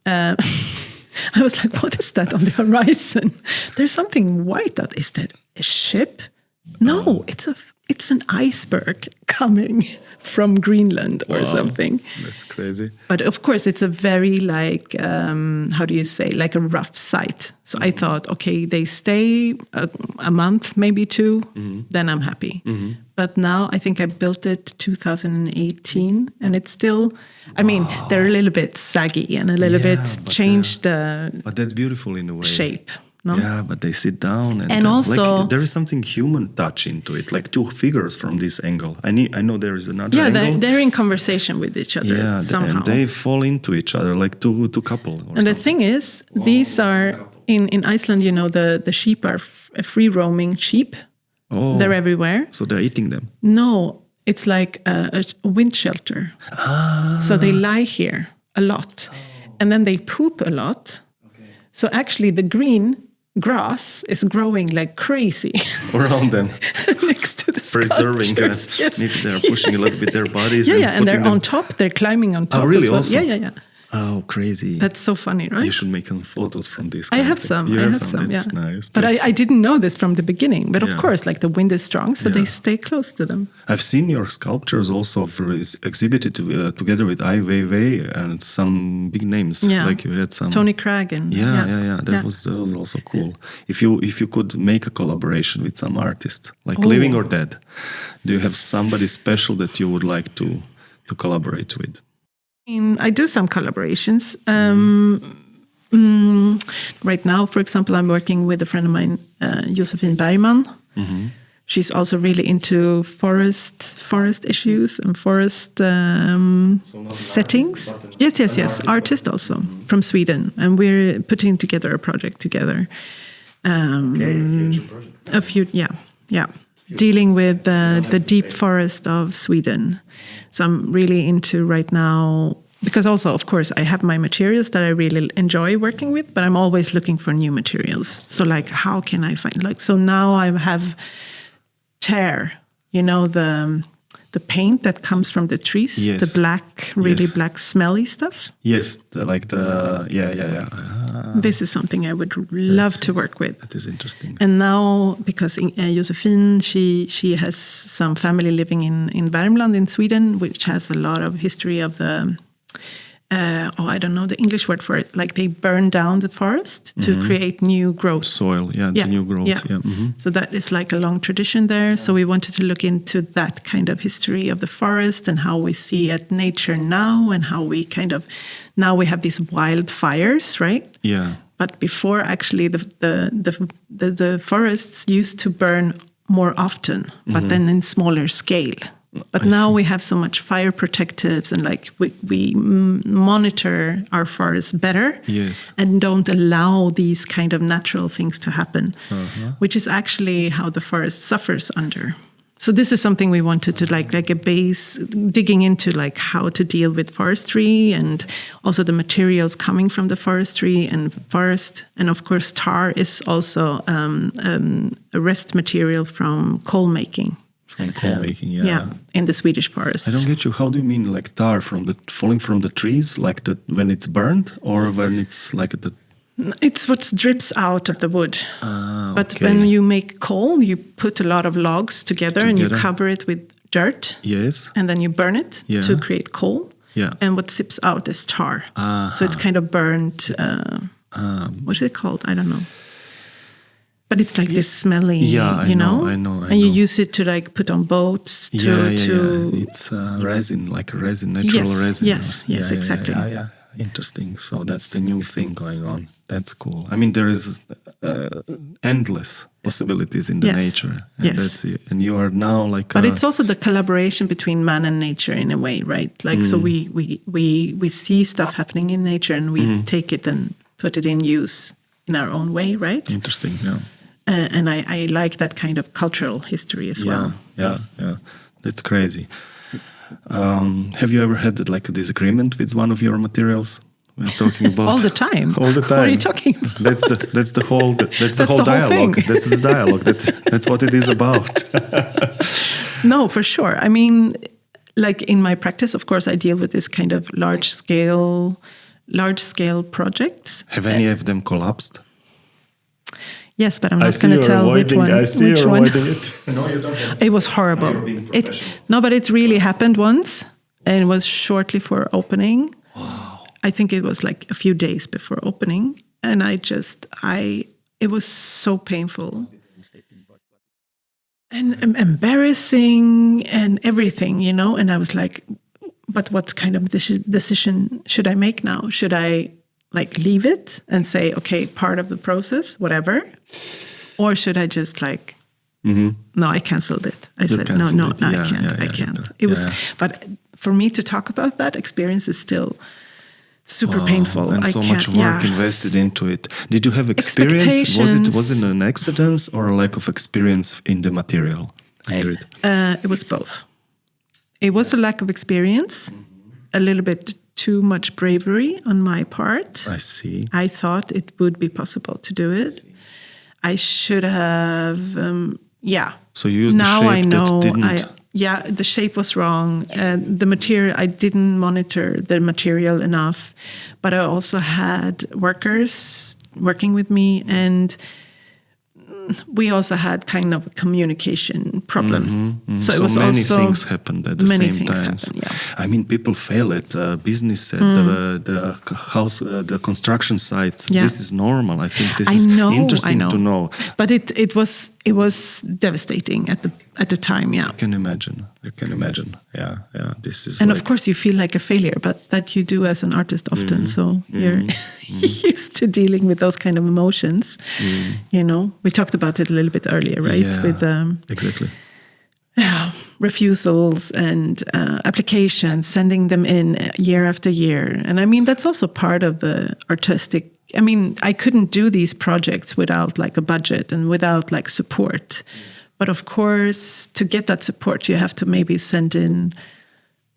I was like, what is that on the horizon? There's something white. Is that a ship? No, it's an iceberg coming from Greenland or something. That's crazy. But of course, it's a very like, how do you say, like a rough site. So I thought, okay, they stay a month, maybe two, then I'm happy. But now I think I built it 2018 and it's still, I mean, they're a little bit saggy and a little bit changed but that's beautiful in a way. Shape. No? Yeah, but they sit down and also like, there is something human touch into it, like two figures from this angle. I know there is another angle. Yeah, they're in conversation with each other somehow. And they fall into each other like two couple. And the thing is, these are in Iceland. The sheep are free roaming sheep. Oh, they're everywhere. So they're eating them. No, it's like a wind shelter. So they lie here a lot, and then they poop a lot. Okay. So actually, the green grass is growing like crazy around them next to the preserving yes. Maybe they're pushing a little bit their bodies and they're on top, they're climbing on top. Oh really? As well. Also? Yeah. Oh, crazy. That's so funny, right? You should make some photos from this. I have some. That's nice. But I didn't know this from the beginning. But of course, like the wind is strong, so they stay close to them. I've seen your sculptures also exhibited together with Ai Weiwei and some big names. Yeah. Like you had some Tony Craig and That was also cool. If you could make a collaboration with some artist, like living or dead, do you have somebody special that you would like to collaborate with? I do some collaborations. Right now, for example, I'm working with a friend of mine, Josefin Bergman. She's also really into forest issues and forest settings. Yes. Artist also from Sweden, and we're putting together a project together. A future project. Dealing with the deep forest of Sweden. So I'm really into right now, because also, of course, I have my materials that I really enjoy working with, but I'm always looking for new materials. So like, how can I find, so now I have tear, the paint that comes from the trees, the black, really black smelly stuff. Yes, This is something I would love to work with. That is interesting. And now, because Josefin, she has some family living in Värmland in Sweden, which has a lot of history of the, I don't know the English word for it, like they burn down the forest to create new growth. Soil, new growth. Yeah. So that is like a long tradition there. So we wanted to look into that kind of history of the forest and how we see at nature now and how we now we have these wildfires, right? Yeah. But before, actually, the forests used to burn more often, but then in smaller scale. But now we have so much fire protectives and like we monitor our forests better and don't allow these kind of natural things to happen, which is actually how the forest suffers under. So this is something we wanted to like a base, digging into like how to deal with forestry and also the materials coming from the forestry and forest. And of course, tar is also a rest material from coal making. From coal making, in the Swedish forest. I don't get you. How do you mean, like tar falling from the trees, like when it's burned, or when it's like It's what drips out of the wood. But when you make coal, you put a lot of logs together and you cover it with dirt. Yes. And then you burn it to create coal. Yeah. and what sips out is tar. So it's kind of burnt. What is it called? I don't know. But it's like this smelly, I know. And you use it to like put on boats. It's resin, like a resin, natural resin. Yes, exactly. Yeah. Interesting. So that's the new thing going on. That's cool. I mean, there is endless possibilities in the nature. And that's it. And you are now like. But it's also the collaboration between man and nature in a way, right? Like so, we see stuff happening in nature, and we take it and put it in use in our own way, right? Interesting. Yeah. And I like that kind of cultural history as well. Yeah. That's crazy. Have you ever had like a disagreement with one of your materials? We're talking about all the time. All the time. What are you talking about? That's the whole dialogue. That's the dialogue. That's what it is about. No, for sure. I mean, like in my practice, of course, I deal with this kind of large scale projects. Have any of them collapsed? Yes, but I'm not going to tell which one. I see you're avoiding it. No, you don't. It was horrible. But it really happened once, and it was shortly for opening. Wow. I think it was like a few days before opening, and it was so painful and embarrassing and everything, And I was like, but what kind of decision should I make now? Should I like leave it and say, okay, part of the process, whatever? Or should I just like, no, I canceled it. I said, no, I can't. It was, but for me to talk about that experience is still super painful. And so much work invested into it. Did you have experience? Was it an accident or a lack of experience in the material, Ingrid? It was both. It was a lack of experience, a little bit too much bravery on my part. I see. I thought it would be possible to do it. I should have, So you used the shape that didn't... the shape was wrong. The material, I didn't monitor the material enough. But I also had workers working with me, and we also had kind of a communication problem. So it was many things happened at the same time. I mean, people fail at business, at the house, the construction sites. This is normal. I think this is interesting to know. But it was devastating at the time. Yeah, I can imagine. Yeah. This is. And of course, you feel like a failure, but that you do as an artist often. So you're used to dealing with those kind of emotions. We talked about it a little bit earlier, right? Yeah, with exactly. Refusals and applications, sending them in year after year. And I mean, that's also part of the artistic. I mean, I couldn't do these projects without like a budget and without like support. But of course, to get that support, you have to maybe send in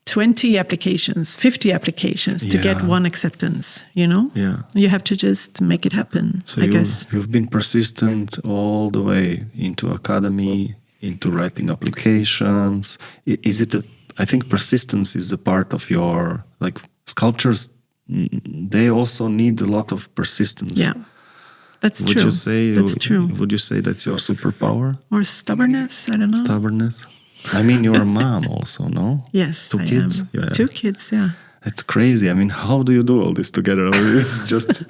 20 applications, 50 applications to get one acceptance, Yeah. You have to just make it happen, So I guess. You've been persistent all the way into academy, into writing applications. I think persistence is a part of your, like, sculptures, they also need a lot of persistence. Yeah, that's true. That's true. Would you say that's your superpower? Or stubbornness, I don't know. Stubbornness? I mean, you're a mom also, no? Yes, 2 kids? am. Yeah. 2 kids, yeah. It's crazy. I mean, how do you do all this together? It's just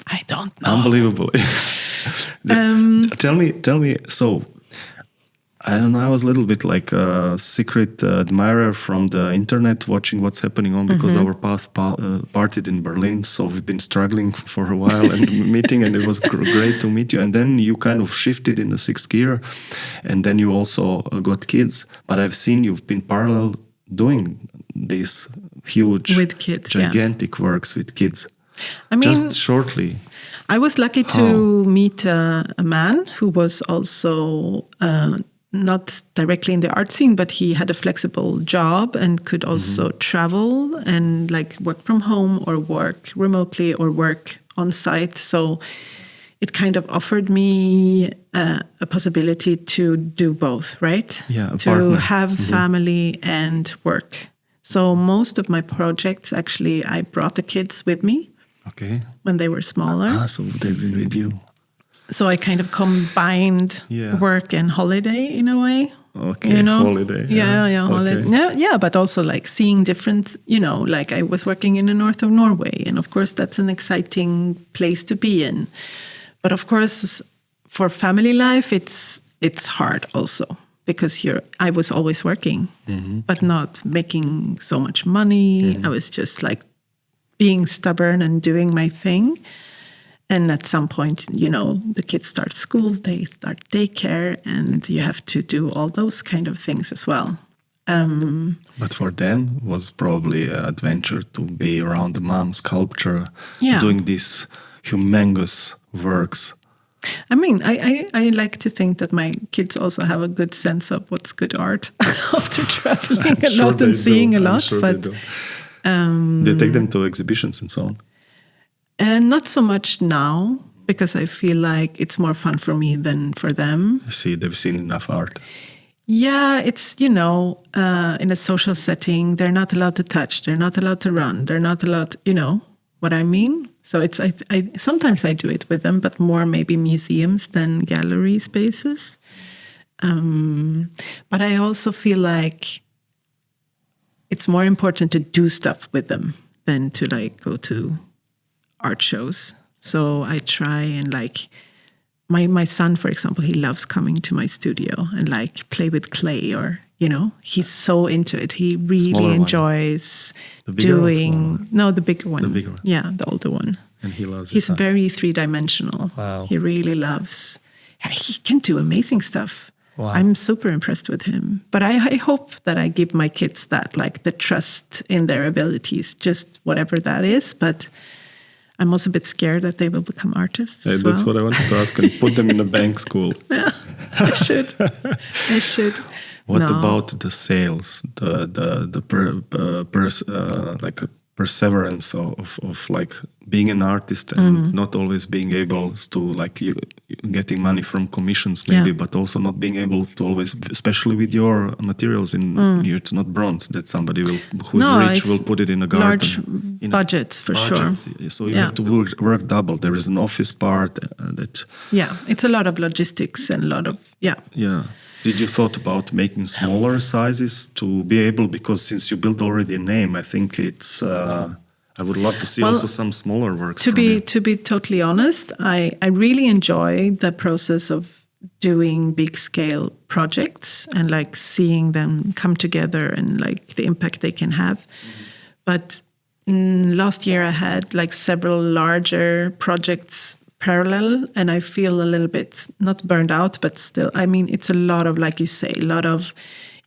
I don't know. Unbelievable. Tell me. So, I don't know. I was a little bit like a secret admirer from the internet, watching what's happening on, because our past partied in Berlin. So we've been struggling for a while and meeting, and it was great to meet you. And then you kind of shifted in the 6th gear, and then you also got kids. But I've seen you've been parallel doing these huge, with kids, gigantic works with kids. I mean, just shortly. I was lucky to meet a man who was also not directly in the art scene, but he had a flexible job and could also travel and like work from home or work remotely or work on site. So it kind of offered me a possibility to do both, right? Yeah, to have family and work. So most of my projects, actually, I brought the kids with me. Okay. When they were smaller. So they've been with you. So I kind of combined work and holiday in a way. Okay, you know, holiday. yeah, holiday. Okay. Yeah, but also like seeing different, you know, like I was working in the north of Norway, and of course that's an exciting place to be in. But of course, for family life, it's hard also because I was always working, but not making so much money. I was just like being stubborn and doing my thing. And at some point, you know, the kids start school, they start daycare, and you have to do all those kind of things as well. But for them, it was probably an adventure to be around the mom sculpture, Yeah. doing these humongous works. I mean, I like to think that my kids also have a good sense of what's good art after traveling a lot and seeing a lot. But they take them to exhibitions and so on. and not so much now, because I feel like it's more fun for me than for them. I see, they've seen enough art. Yeah, it's, you know, in a social setting, they're not allowed to touch, they're not allowed to run, they're not allowed, you know what I mean? So it's I sometimes I do it with them, but more maybe museums than gallery spaces. But I also feel like it's more important to do stuff with them than to like go to art shows. So I try and like my son, for example, he loves coming to my studio and like play with clay, or, you know, he's so into it. He really Smaller one. enjoys The bigger or doing smaller? no, the bigger one. The bigger one. Yeah, the older one. And he loves He's it. very three-dimensional. Wow. He really loves. He can do amazing stuff. Wow. I'm super impressed with him. But I hope that I give my kids that, like the trust in their abilities, just whatever that is. But I'm also a bit scared that they will become artists as That's well. what I wanted to ask. And put them in a bank school. Yeah, I should. I should. What No. about the sales, like a perseverance of like being an artist and not always being able to like you getting money from commissions maybe, Yeah. but also not being able to always, especially with your materials it's not bronze that somebody who's No, rich it's will put it in a garden. large in a- budgets, for sure. So you Yeah. have to work double. There is an office part that. Yeah, it's a lot of logistics and a lot of, yeah. Yeah. Did you thought about making smaller sizes to be able, because since you built already a name, I think it's, I would love to see Well, also some smaller works To from you. be totally honest, I really enjoy the process of doing big scale projects and like seeing them come together and like the impact they can have. But last year I had like several larger projects parallel, and I feel a little bit not burned out, but still, I mean, it's a lot of, like you say, a lot of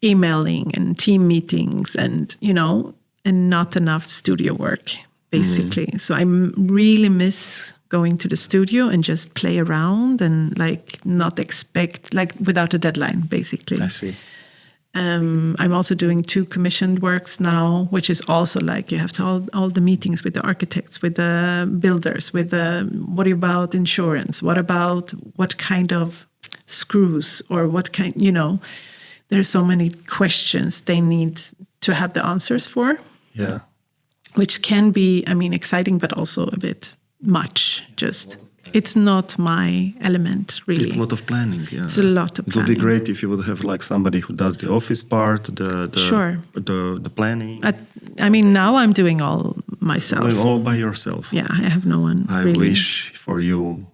emailing and team meetings and, you know, and not enough studio work, basically. So I really miss going to the studio and just play around and like not expect, like without a deadline, basically. I see. I'm also doing 2 commissioned works now, which is also like you have to all the meetings with the architects, with the builders, with the what about insurance? What about what kind of screws or what kind, you know, there's so many questions they need to have the answers for, Yeah. which can be, I mean, exciting, but also a bit much. Just it's not my element, really. It's a lot of planning. Yeah. It's a lot of It would be planning. great if you would have like somebody who does the office part, Sure. the planning, I mean, now I'm doing all myself. doing all by yourself. Yeah, I have no one. I really. wish for you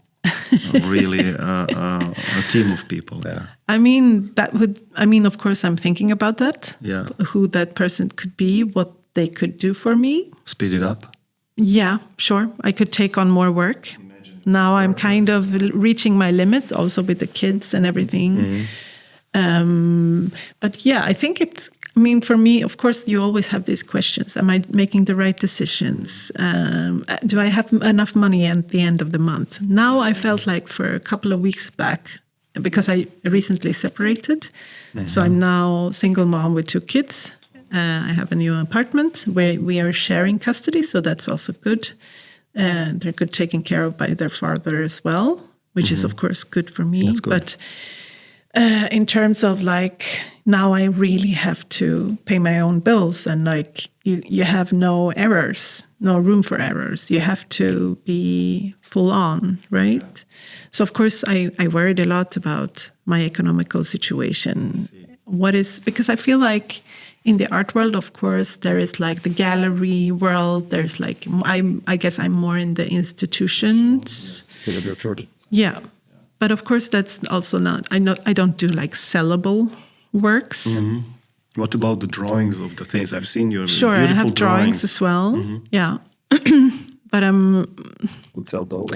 really a team of people. Yeah. I mean, of course, I'm thinking about that. Yeah. Who that person could be, what they could do for me. Speed it up. Yeah, sure. I could take on more work. Now I'm kind of reaching my limit also with the kids and everything. But yeah, I think I mean, for me, of course, you always have these questions. Am I making the right decisions? Do I have enough money at the end of the month? Now I felt like for a couple of weeks back, because I recently separated. So I'm now single mom with 2 kids. I have a new apartment where we are sharing custody. So that's also good. And they're good taken care of by their father as well, which is, of course, good for me. That's good. But in terms of like, now I really have to pay my own bills, and like you have no errors, no room for errors. You have to be full on, right? So of course I worried a lot about my economical situation because I feel like in the art world, of course, there is like the gallery world. There's like, I guess I'm more in the institutions. Yeah. But of course, that's also not, I don't do like sellable works. What about the drawings of the things? I've seen your Sure, I have drawings as well. Yeah. But Could sell those.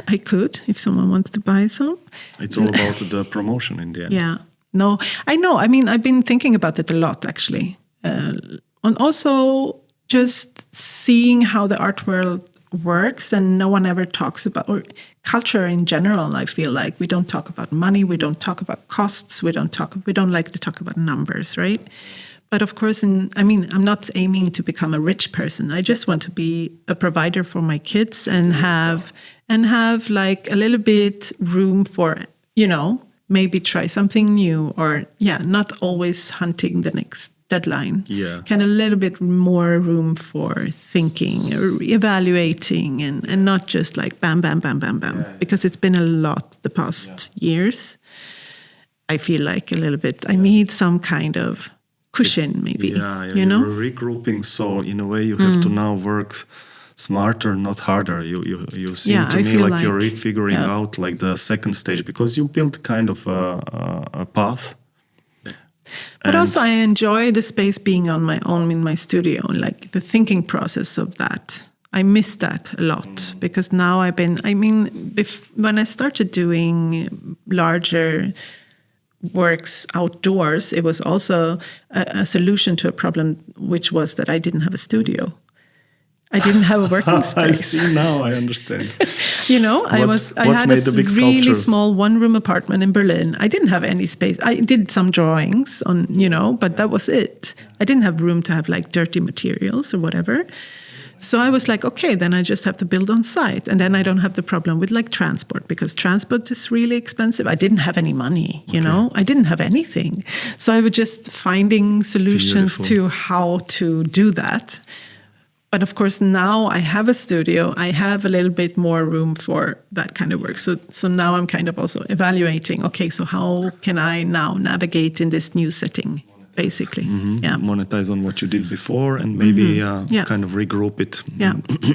I could, if someone wants to buy some. It's all about the promotion in the end. Yeah. No, I know. I mean, I've been thinking about it a lot, actually. And also just seeing how the art world works, and no one ever talks about, or culture in general, I feel like we don't talk about money, we don't talk about costs, we don't like to talk about numbers, right? But of course, I'm not aiming to become a rich person. I just want to be a provider for my kids and have like a little bit room for, maybe try something new, or not always hunting the next deadline. Yeah. Kind of a little bit more room for thinking or evaluating and not just like bam, bam, bam, bam, bam. Yeah. Because it's been a lot the past years. I feel like a little bit, I need some kind of cushion maybe. You're regrouping. So in a way you have to now work smarter, not harder. You seem to me like you're refiguring out like the second stage, because you built kind of a path. But also I enjoy the space being on my own in my studio, like the thinking process of that. I miss that a lot because now when I started doing larger works outdoors, it was also a solution to a problem, which was that I didn't have a studio. I didn't have a working space. I see now, I understand. I had a really small one-room apartment in Berlin. I didn't have any space. I did some drawings on, but that was it. I didn't have room to have like dirty materials or whatever. So I was like, okay, then I just have to build on site. And then I don't have the problem with like transport, because transport is really expensive. I didn't have any money, I didn't have anything. So I was just finding solutions to how to do that. But of course, now I have a studio. I have a little bit more room for that kind of work. So now I'm kind of also evaluating, okay, so how can I now navigate in this new setting, basically? Yeah. Monetize on what you did before and maybe kind of regroup it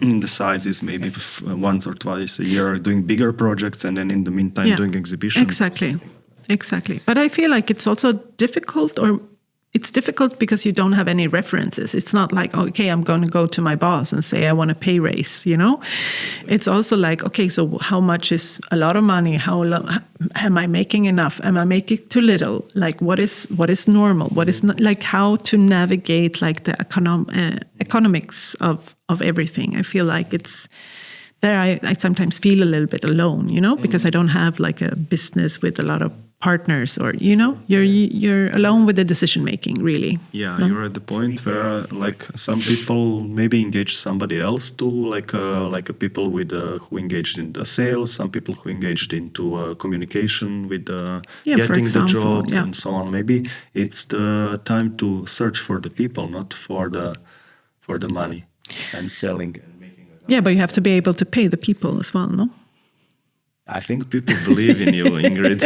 in the sizes, maybe once or twice a year, doing bigger projects, and then in the meantime doing exhibitions. Exactly. But I feel like it's also difficult, it's difficult because you don't have any references. It's not like, okay, I'm going to go to my boss and say I want a pay raise, It's also like, okay, so how much is a lot of money? Am I making enough? Am I making too little? Like, what is normal? What is not, like how to navigate like the economics of everything. I feel like it's there. I sometimes feel a little bit alone, because I don't have like a business with a lot of partners, or you're alone with the decision making, really. You're at the point where like some people maybe engage somebody else too, like a people with who engaged in the sales, some people who engaged into communication with getting the jobs and so on. Maybe it's the time to search for the people, not for the money and selling and making it. But you have to be able to pay the people as well, no? I think people believe in you, Ingrid.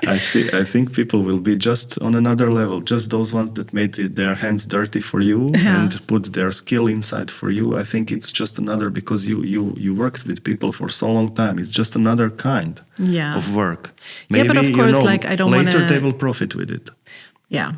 I think people will be just on another level. Just those ones that made their hands dirty for you and put their skill inside for you. I think it's just another, because you worked with people for so long time. It's just another kind of work. Maybe, but of course, like I don't want to. Later they will profit with it. Yeah,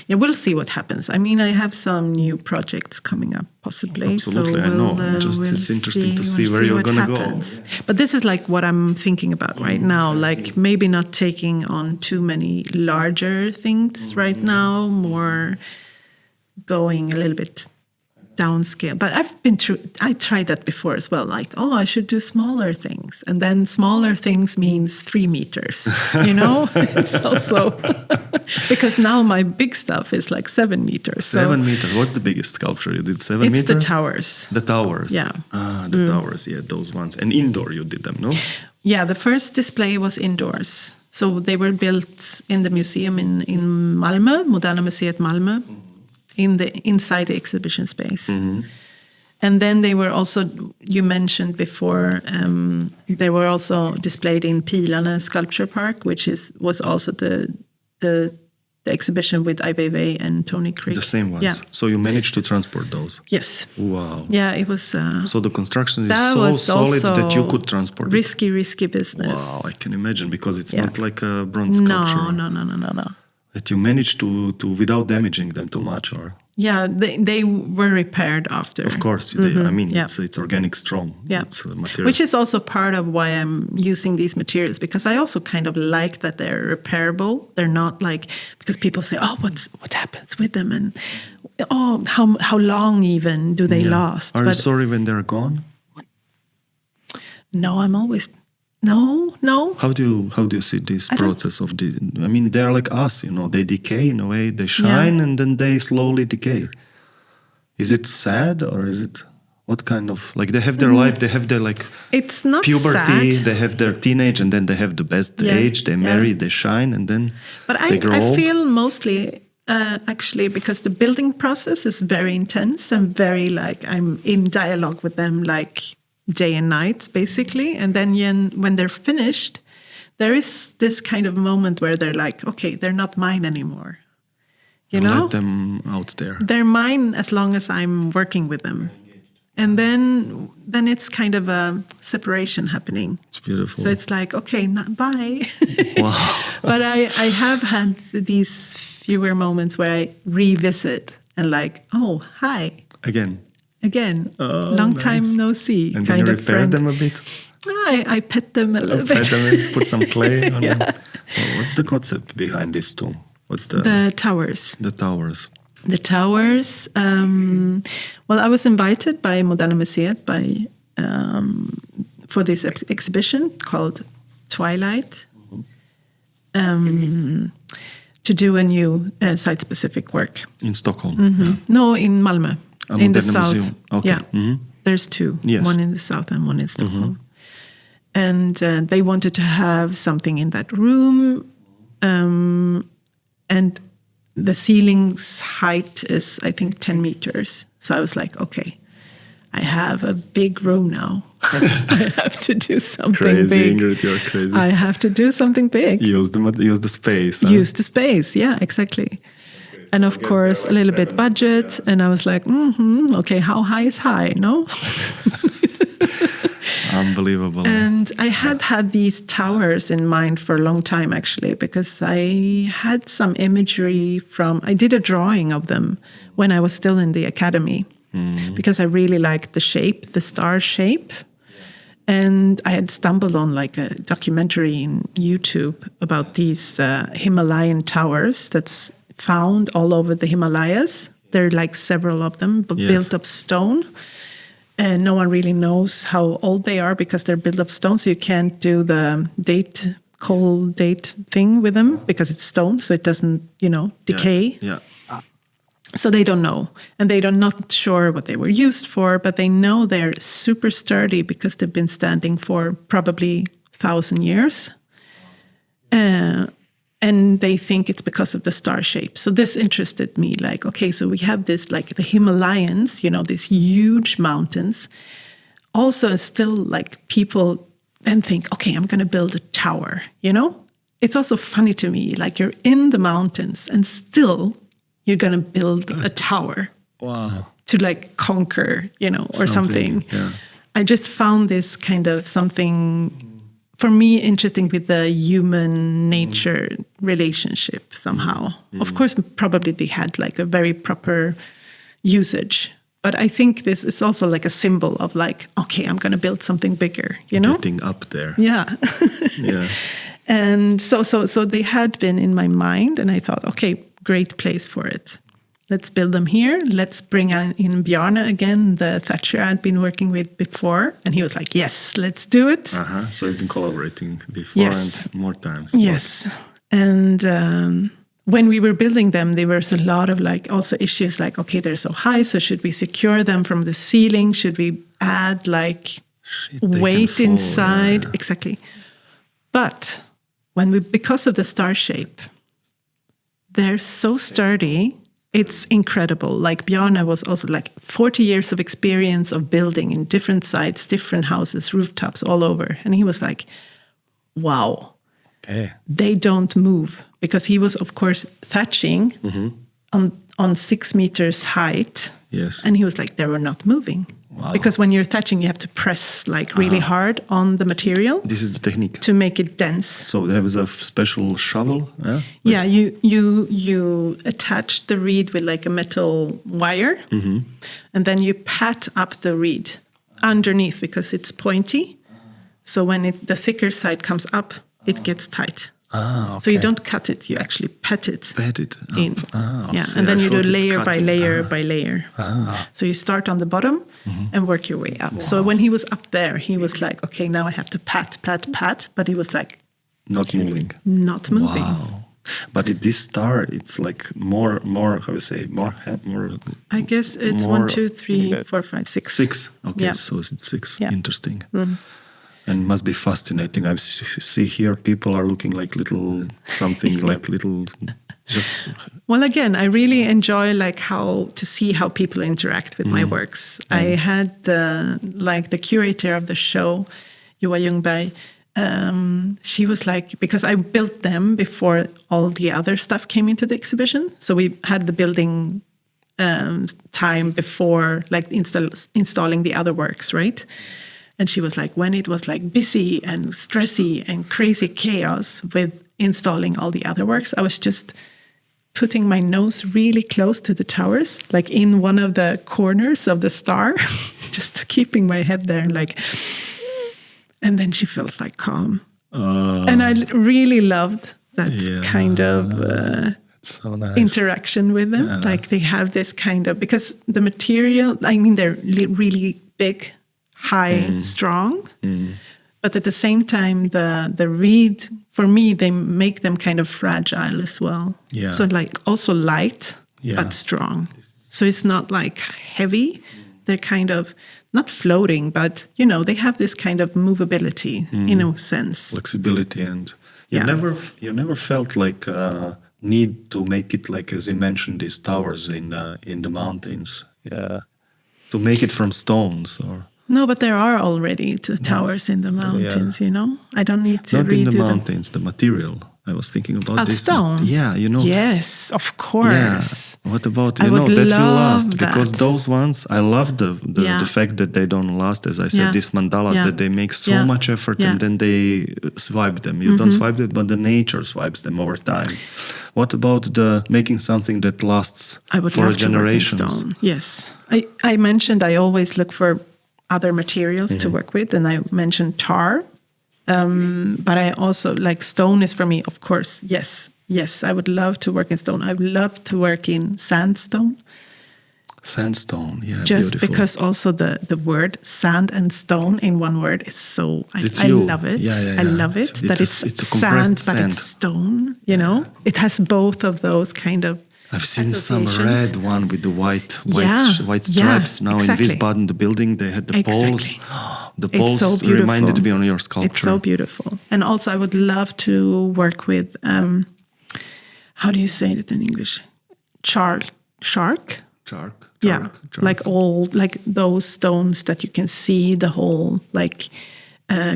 we'll see what happens. I mean, I have some new projects coming up, possibly. Absolutely, I know. It's interesting to see where you're going to go. But this is like what I'm thinking about right now. Like maybe not taking on too many larger things right now, more going a little bit downscale. But I tried that before as well. Like, I should do smaller things. And then smaller things means 3 meters, It's also, because now my big stuff is like 7 meters. 7 meters. What's the biggest sculpture you did? 7 meters? It's the towers. The towers. Yeah. The towers. Yeah, those ones. And indoor you did them, no? Yeah, the first display was indoors. So they were built in the museum in Malmö, Moderna Museet Malmö. Inside the exhibition space. And then they were also, you mentioned before, they were also displayed in Pilarna Sculpture Park, which was also the the exhibition with Ai Weiwei and Tony Crick. The same ones. Yeah. So you managed to transport those? Yes. Wow. Yeah, it was... so the construction is that so was solid also that you could transport it? Risky business. Wow, I can imagine, because it's Yeah. not like a bronze sculpture. No. That you managed to without damaging them too much, or? Yeah, they were repaired after. Of course, I mean, Yeah. it's organic stone. Yeah, It's a material. which is also part of why I'm using these materials, because I also kind of like that they're repairable. They're not like, because people say, oh, what happens with them, and oh, how long even do they last? Are you sorry when they're gone? No, I'm always no. How do you see this process of the? I mean, they're like us, they decay in a way. They shine and then they slowly decay. Is it sad, or is it what kind of, like, they have their life, they have their, like, it's not puberty, sad. they have their teenage, and then they have the best age. They marry, they shine, and then they grow I old. feel mostly actually, because the building process is very intense and very, like, I'm in dialogue with them like day and night, basically. And then when they're finished, there is this kind of moment where they're like, okay, they're not mine anymore. You know? Let them out there. They're mine as long as I'm working with them. And then it's kind of a separation happening. It's beautiful. So it's like, okay, bye. Wow. But I have had these fewer moments where I revisit and like, oh, hi. Again. Oh, long time no see. And kind then you of repair friend. them a bit? I pet them a little Pet bit. them and put some clay on them. Yeah. Oh, what's the concept behind this too? What's The towers. The towers. The towers. Well, I was invited by Moderna Museet for this exhibition called Twilight to do a new site-specific work. In Stockholm? Mm-hmm. No, in Malmö, in the Moderna south. Museum. Okay. Yeah, Mhm. there's two. Yes. One in the south and one in Stockholm. And they wanted to have something in that room. And the ceiling's height is, I think, 10 meters. So I was like, okay, I have a big room now. I have to do something Crazy, big. Ingrid, you're crazy. I have to do something big. Use the space. Huh? Use the space, yeah, exactly. And of course, a little bit budget. And I was like, okay, how high is high, no? Unbelievable. And I had these towers in mind for a long time, actually, because I had some imagery I did a drawing of them when I was still in the academy, because I really liked the shape, the star shape. And I had stumbled on like a documentary in YouTube about these Himalayan towers that's found all over the Himalayas. There are like several of them, but built of stone. And no one really knows how old they are because they're built of stone. So you can't do the coal date thing with them because it's stone. So it doesn't, decay. Yeah. So they don't know. And they're not sure what they were used for, but they know they're super sturdy because they've been standing for probably 1,000 years. And they think it's because of the star shape. So this interested me. Like, okay, so we have this, like the Himalayas, these huge mountains. Also, still like people then think, okay, I'm going to build a tower, It's also funny to me, like you're in the mountains and still you're going to build a tower. Wow. To like conquer, or something. Yeah. I just found this kind of something, for me, interesting with the human nature relationship somehow. Of course, probably they had like a very proper usage. But I think this is also like a symbol of like, okay, I'm going to build something bigger, Getting up there. Yeah. Yeah. And so they had been in my mind, and I thought, okay, great place for it. Let's build them here. Let's bring in Bjarne again, the Thatcher I'd been working with before. And he was like, yes, let's do it. So you've been collaborating before and more times. Yes. And when we were building them, there was a lot of like also issues like, okay, they're so high, so should we secure them from the ceiling? Should we add like weight inside? Yeah. Exactly. But because of the star shape, they're so sturdy. It's incredible. Like Bjarne was also like 40 years of experience of building in different sites, different houses, rooftops all over. And he was like, wow. Okay. They don't move because he was, of course, thatching on 6 meters height. Yes. And he was like, they were not moving. Wow. Because when you're thatching, you have to press like really hard on the material This is the technique. to make it dense. So there was a special shovel. Yeah. Yeah, you attach the reed with like a metal wire, and then you pat up the reed underneath because it's pointy. So when the thicker side comes up, it gets tight. Okay. So you don't cut it; you actually pat it Pat it up. in. See, and then I you do thought it's layer by cutting. layer by layer. So you start on the bottom and work your way up. So when he was up there, he was like, "Okay, now I have to pat." But he was like, Not moving. not moving. Wow. But this star, it's like more. How you say more? I guess it's More- 1, 2, 3, 4, 5, 6. 6. Okay, Yeah. so it's 6. Yeah. Interesting. And it must be fascinating. I see here people are looking like little something like little just. Well, again, I really enjoy like to see how people interact with my works. I had the curator of the show, Joa Ljungberg. She was like, because I built them before all the other stuff came into the exhibition. So we had the building time before like installing the other works, right? And she was like, when it was like busy and stressy and crazy chaos with installing all the other works, I was just putting my nose really close to the towers, like in one of the corners of the star, just keeping my head there, like. And then she felt like calm, and I really loved that kind of So nice. interaction with them. Yeah. Like they have this kind of, because the material, I mean, they're really big, high, strong, but at the same time, the reed, for me, they make them kind of fragile as well. Yeah. So like also light, but strong. So it's not like heavy. They're kind of not floating, but they have this kind of movability in a sense. Flexibility, and you Yeah. never felt like need to make it like, as you mentioned, these towers in the mountains. Yeah. To make it from stones or. No, but there are already towers in the mountains, I don't need to Not in redo the them. mountains, the material. I was thinking about this. Stone? Yeah, Yes, of course. Yeah. What about, I would that will love last? Because that. those ones, I love the fact that they don't last. As I said, these mandalas, that they make so much effort and then they swipe them. You don't swipe them, but the nature swipes them over time. What about making something that lasts I would for love to work in generations? stone. Yes. I mentioned I always look for other materials to work with, and I mentioned tar. But I also like stone is for me, of course. Yes, I would love to work in stone. I would love to work in sandstone. Sandstone, yeah, Just beautiful. because also the word sand and stone in one word is so, I you. love it. Yeah. I love it. That it's a sand, compressed but it's stone, It has both of those kind of I've seen some associations. red one with the white Yeah, stripes. Now exactly. in Wiesbaden, the building, they had the poles. The It's poles so beautiful. reminded me on your sculpture. It's so beautiful. And also I would love to work with, how do you say it in English? Shark? Yeah, like those stones that you can see the whole, like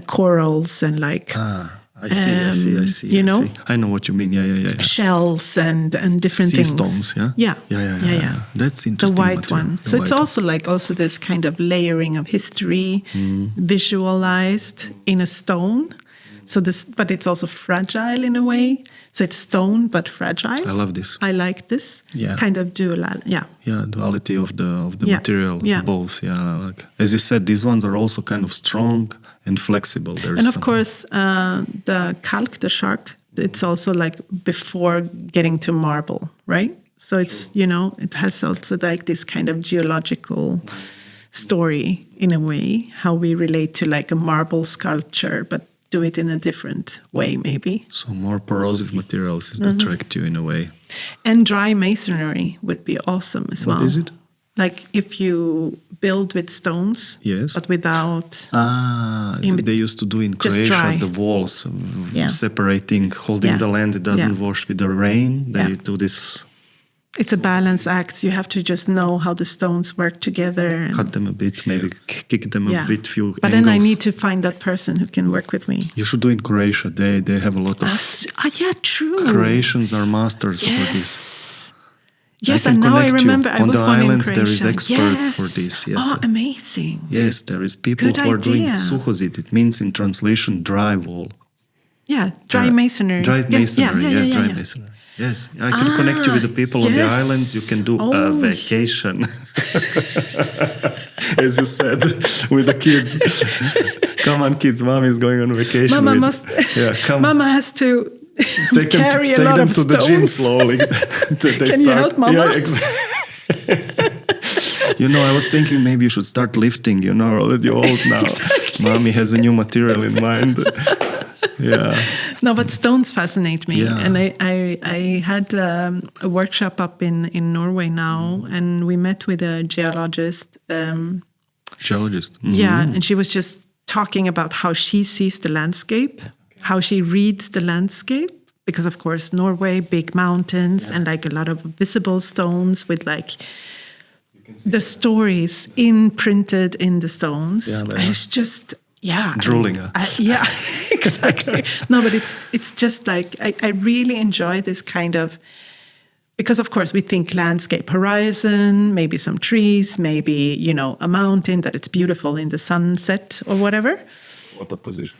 corals and like I see. I know what you mean. Yeah. shells and different Sea things. stones, yeah? Yeah. That's The interesting. white material. one. The So it's white also this kind of layering of history visualized in a stone. So but it's also fragile in a way. So it's stone but fragile. I love this. I like this kind of dual. Yeah. Yeah, duality of the Yeah. material, Yeah. both. Yeah, like, as you said, these ones are also kind of strong and flexible. And of course, the kalk, the shark, it's also like before getting to marble, right? So it's, it has also like this kind of geological story in a way, how we relate to like a marble sculpture, but do it in a different way, maybe. So more corrosive materials attract you in a way. And dry masonry would be awesome as well. What is it? Like if you build with stones, Yes. but without... They used to do in Just dry. Croatia the walls, separating, holding the land. It doesn't wash with the rain. They do this It's a balance act. You have to just know how the stones work together. And cut them a bit, maybe kick them a bit, few But angles. then I need to find that person who can work with me. You should do in Croatia. They have a lot of... Yeah, true. Croatians are masters for this. Yes, and now I remember I on was the one islands in there is Croatia. experts for this. Yes. Oh, amazing. Yes, there is people Good who are doing idea. suhozid. It means in translation dry wall. Yeah, dry masonry. Dry masonry, dry yeah. masonry. Yes, I can connect you with the people on the islands. You can do a vacation. As you said, with the kids. Come on, kids, mommy is going on vacation. Mama has to carry a lot them of to stones. the gym slowly. Can you help Mama? Yeah, exactly. I was thinking maybe you should start lifting. You're already old now. Exactly. Mommy has a new material in mind. Yeah. No, but stones fascinate me. Yeah. And I had a workshop up in Norway now, and we met with a geologist. Geologist. Mm-hmm. Yeah, and she was just talking about how she sees the landscape, how she reads the landscape. Because, of course, Norway, big mountains, and like a lot of visible stones with like the stories imprinted in the stones. Yeah, it's just... Yeah, drooling. Yeah, exactly. No, but it's just like I really enjoy this kind of, because of course we think landscape, horizon, maybe some trees, maybe a mountain that it's beautiful in the sunset or whatever. What a position.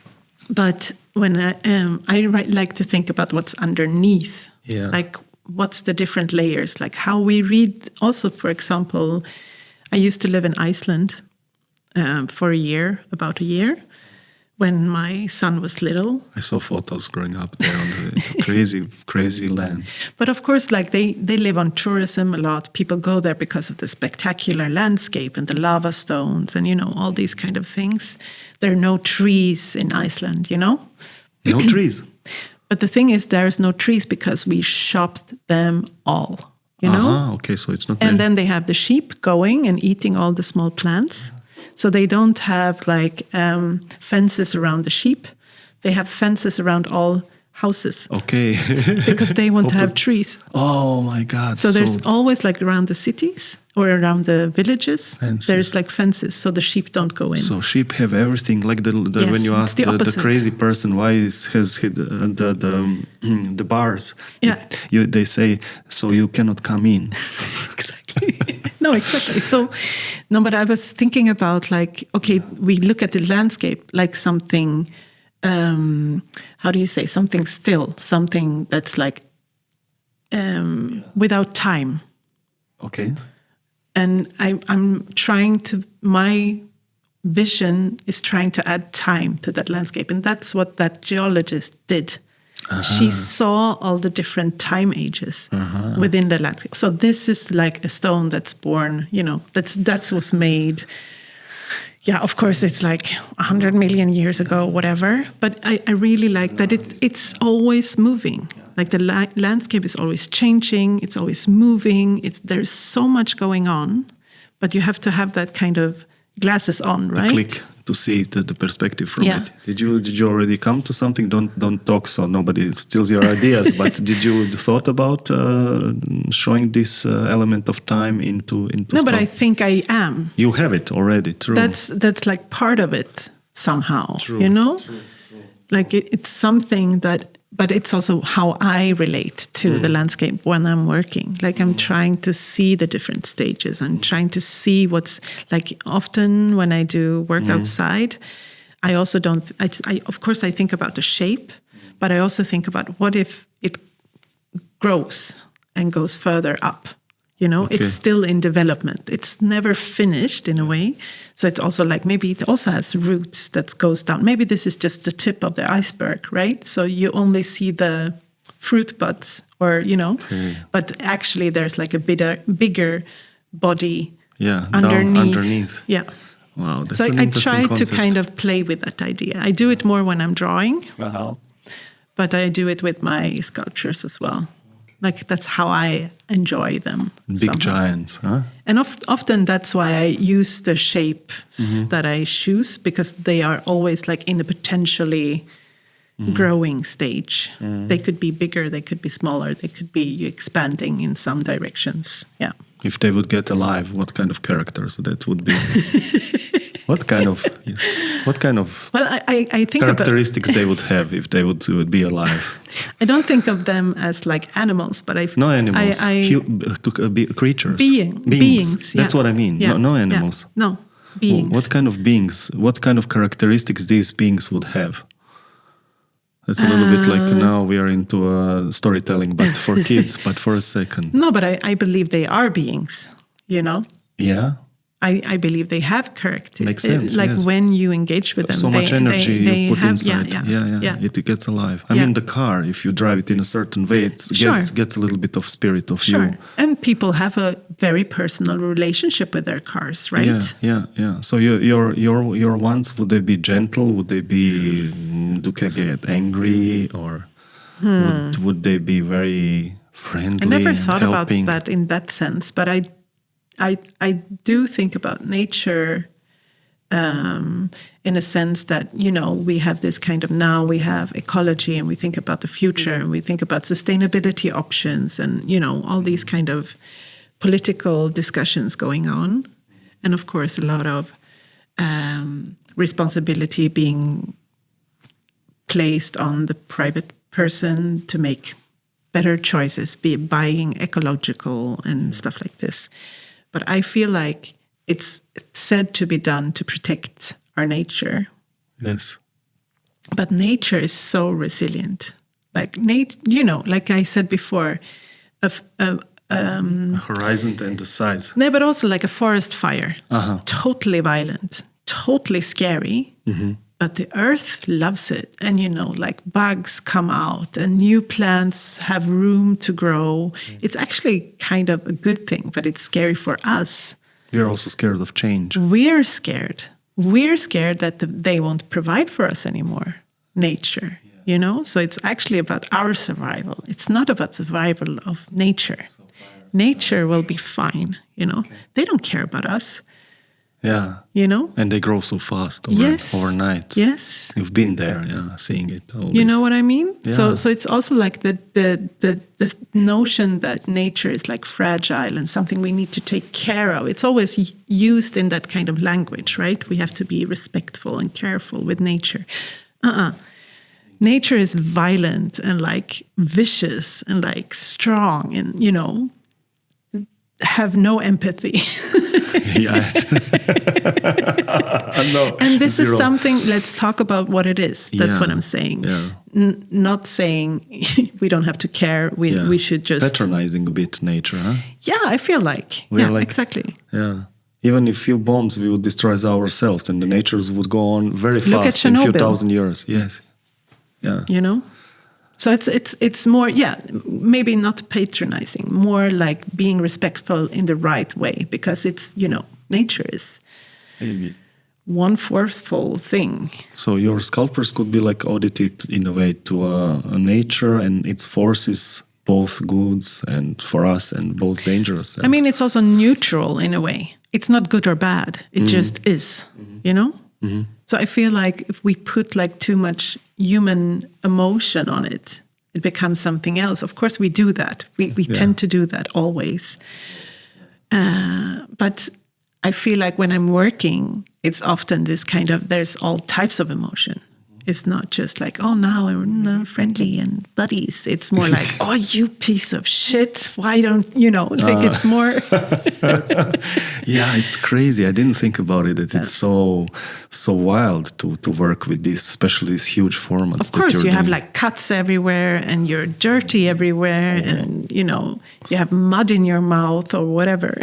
But when I like to think about what's underneath, like what's the different layers, like how we read. Also, for example, I used to live in Iceland. For about a year, when my son was little. I saw photos growing up there. It's a crazy, crazy land. But of course, like they live on tourism a lot. People go there because of the spectacular landscape and the lava stones and, all these kind of things. There are no trees in Iceland, No trees. But the thing is, there's no trees because we chopped them all, Okay, so it's not And there. then they have the sheep going and eating all the small plants. So they don't have like fences around the sheep. They have fences around all houses. Okay. Because they want to have trees. Oh my God. So there's always like around the cities or around the villages, fences. there's like fences so the sheep don't go in. So sheep have everything. Like Yes, when you ask it's the the opposite. crazy person why has the bars, Yeah. they say, so you cannot come in. Exactly. No, exactly. So, no, but I was thinking about like, okay, we look at the landscape like something, how do you say, something still, something that's like without time. Okay. And I'm trying to, my vision is trying to add time to that landscape. And that's what that geologist did. She saw all the different time ages within the landscape. So this is like a stone that's born, that was made. Yeah, of course, it's like 100 million years ago, whatever. But I really like that it's always moving. Like the landscape is always changing. It's always moving. There's so much going on. But you have to have that kind of glasses on, right? The click to see the perspective from Yeah. it. Did you already come to something? Don't talk so nobody steals your ideas. But did you thought about showing this element of time into? No, but stone? I think I am. You have it already. True. That's like part of it somehow. True. True. Like it's something that, but it's also how I relate to the landscape when I'm working. Like I'm trying to see the different stages. I'm trying to see what's like. Often when I do work outside, I also don't. Of course I think about the shape, but I also think about what if it grows and goes further up. Okay. It's still in development. It's never finished in a way. So it's also like maybe it also has roots that goes down. Maybe this is just the tip of the iceberg, right? So you only see the fruit buds or, but actually there's like a bigger body underneath. Yeah. Wow. That's So an I interesting try concept. to kind of play with that idea. I do it more when I'm drawing, but I do it with my sculptures as well. Like that's how I enjoy them. Big giants, huh? And often that's why I use the shapes that I choose, because they are always like in a potentially growing stage. They could be bigger, they could be smaller, they could be expanding in some directions. Yeah. If they would get alive, what kind of characters that would be? What kind of Well, I think characteristics they would have if they would be alive? I don't think of them as like animals, but no animals, creatures, beings. That's what I mean. Yeah. No animals. Yeah. No beings. What kind of beings? What kind of characteristics these beings would have? That's a little bit like now we are into storytelling, but for kids. But for a second. No, but I believe they are beings. You know. Yeah. I believe they have character. Makes sense. Like yes. when you engage with them, so much energy you put inside. Yeah. It gets alive. I mean, the car, if you drive it in a certain way, it gets a little bit of spirit of you. And people have a very personal relationship with their cars, right? Yeah. So your ones, would they be gentle? Would they be do they get angry, or would they be very friendly? I never thought helping? about that in that sense, but I do think about nature in a sense that, you know, we have this kind of, now we have ecology and we think about the future and we think about sustainability options and, you know, all these kind of political discussions going on. And of course, a lot of responsibility being placed on the private person to make better choices, be buying ecological and stuff like this. But I feel like it's said to be done to protect our nature. Yes. But nature is so resilient. Like, you know, like I said before, horizon and the size. No, but also like a forest fire. Totally violent, totally scary. But the earth loves it. And, you know, like bugs come out and new plants have room to grow. It's actually kind of a good thing, but it's scary for us. We're also scared of change. We're scared. We're scared that they won't provide for us anymore, nature, you know? So it's actually about our survival. It's not about survival of nature. Nature will be fine, you know? They don't care about us. Yeah. You know? And they grow so fast overnight. Yes. You've been there, seeing it. You know what I mean? Yeah. So it's also like the notion that nature is like fragile and something we need to take care of. It's always used in that kind of language, right? We have to be respectful and careful with nature. Nature is violent and like vicious and like strong and, you know, have no empathy. No, and this is something, let's talk about what it is. That's what I'm saying. Yeah. Not saying we don't have to care. We should just... Patronizing a bit nature, huh? Yeah, I feel like. Exactly. Yeah. Even if few bombs, we would destroy ourselves and the natures would go on very fast. Look at in a few Chernobyl. thousand years. Yes. Yeah. You know? So it's more, maybe not patronizing, more like being respectful in the right way, because it's, you know, nature is one forceful thing. So your sculptures could be like audited in a way to nature and its forces, both goods and for us and both dangerous. I mean, it's also neutral in a way. It's not good or bad. It just is, you know? So I feel like if we put like too much human emotion on it, it becomes something else. Of course, we do that. We tend to do that always. But I feel like when I'm working, it's often this kind of, there's all types of emotion. It's not just like, oh, now we're friendly and buddies. It's more like, oh, you piece of shit. Why don't, you know, like it's more. Yeah, it's crazy. I didn't think about it. It's so wild to work with these, especially these huge formats. Of course, you have like cuts everywhere and you're dirty everywhere and, you know, you have mud in your mouth or whatever.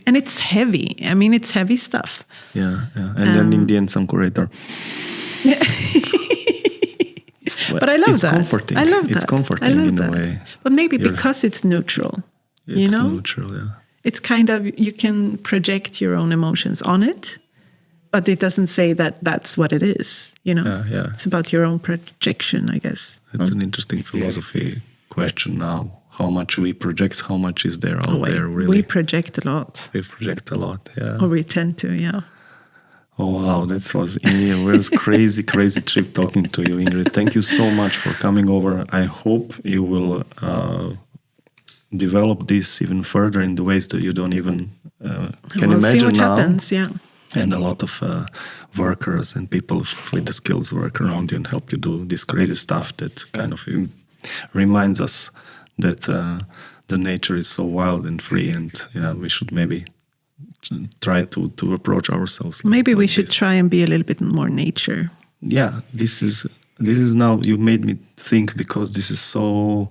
And it's heavy. I mean, it's heavy stuff. Yeah. And then in the end, some curator. Yeah. But I love it's that. Comforting. I love that. It's comforting in a way. But maybe because it's neutral. It's you know? neutral, yeah. It's kind of, you can project your own emotions on it, but it doesn't say that that's what it is, you know? Yeah. It's about your own projection, I guess. It's an interesting philosophy question now. How much we project, how much is there out there, really? We project a lot. We project a lot, yeah. Or we tend to, yeah. Oh wow, that was crazy, crazy trip talking to you, Ingrid. Thank you so much for coming over. I hope you will develop this even further in the ways that you don't even can we'll imagine see what now. happens, yeah. And a lot of workers and people with the skills work around you and help you do this crazy stuff that kind of reminds us that the nature is so wild and free, and we should maybe try to approach ourselves. Maybe we should try and be a little bit more nature. Yeah, this is now you made me think, because this is so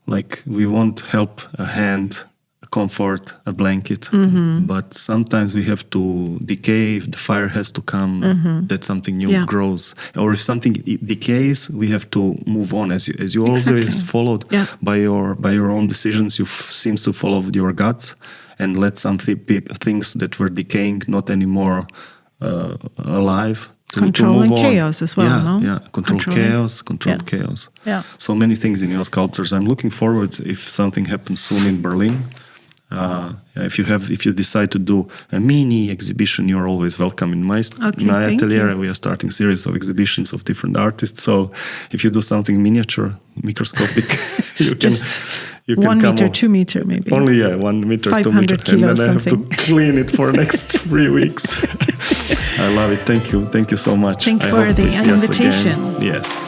like we won't help a hand, a comfort, a blanket, but sometimes we have to decay. If the fire has to come, that something new grows, or if something decays, we have to move on. As you always followed by your own decisions, you seem to follow your guts and let some things that were decaying not anymore alive. Controlling chaos as well, no? Yeah, control chaos. Yeah. So many things in your sculptures. I'm looking forward if something happens soon in Berlin. If you decide to do a mini exhibition, you're always welcome in my atelier. We are starting series of exhibitions of different artists. So if you do something miniature, microscopic, you can you can 1 come meter, 2 meter, maybe. Only 1 meter, 2 meter, 500 kilos, and then I have something. to clean it for next 3 weeks. I love it. Thank you so much. Thank you I for hope the we see us invitation. again. Yes.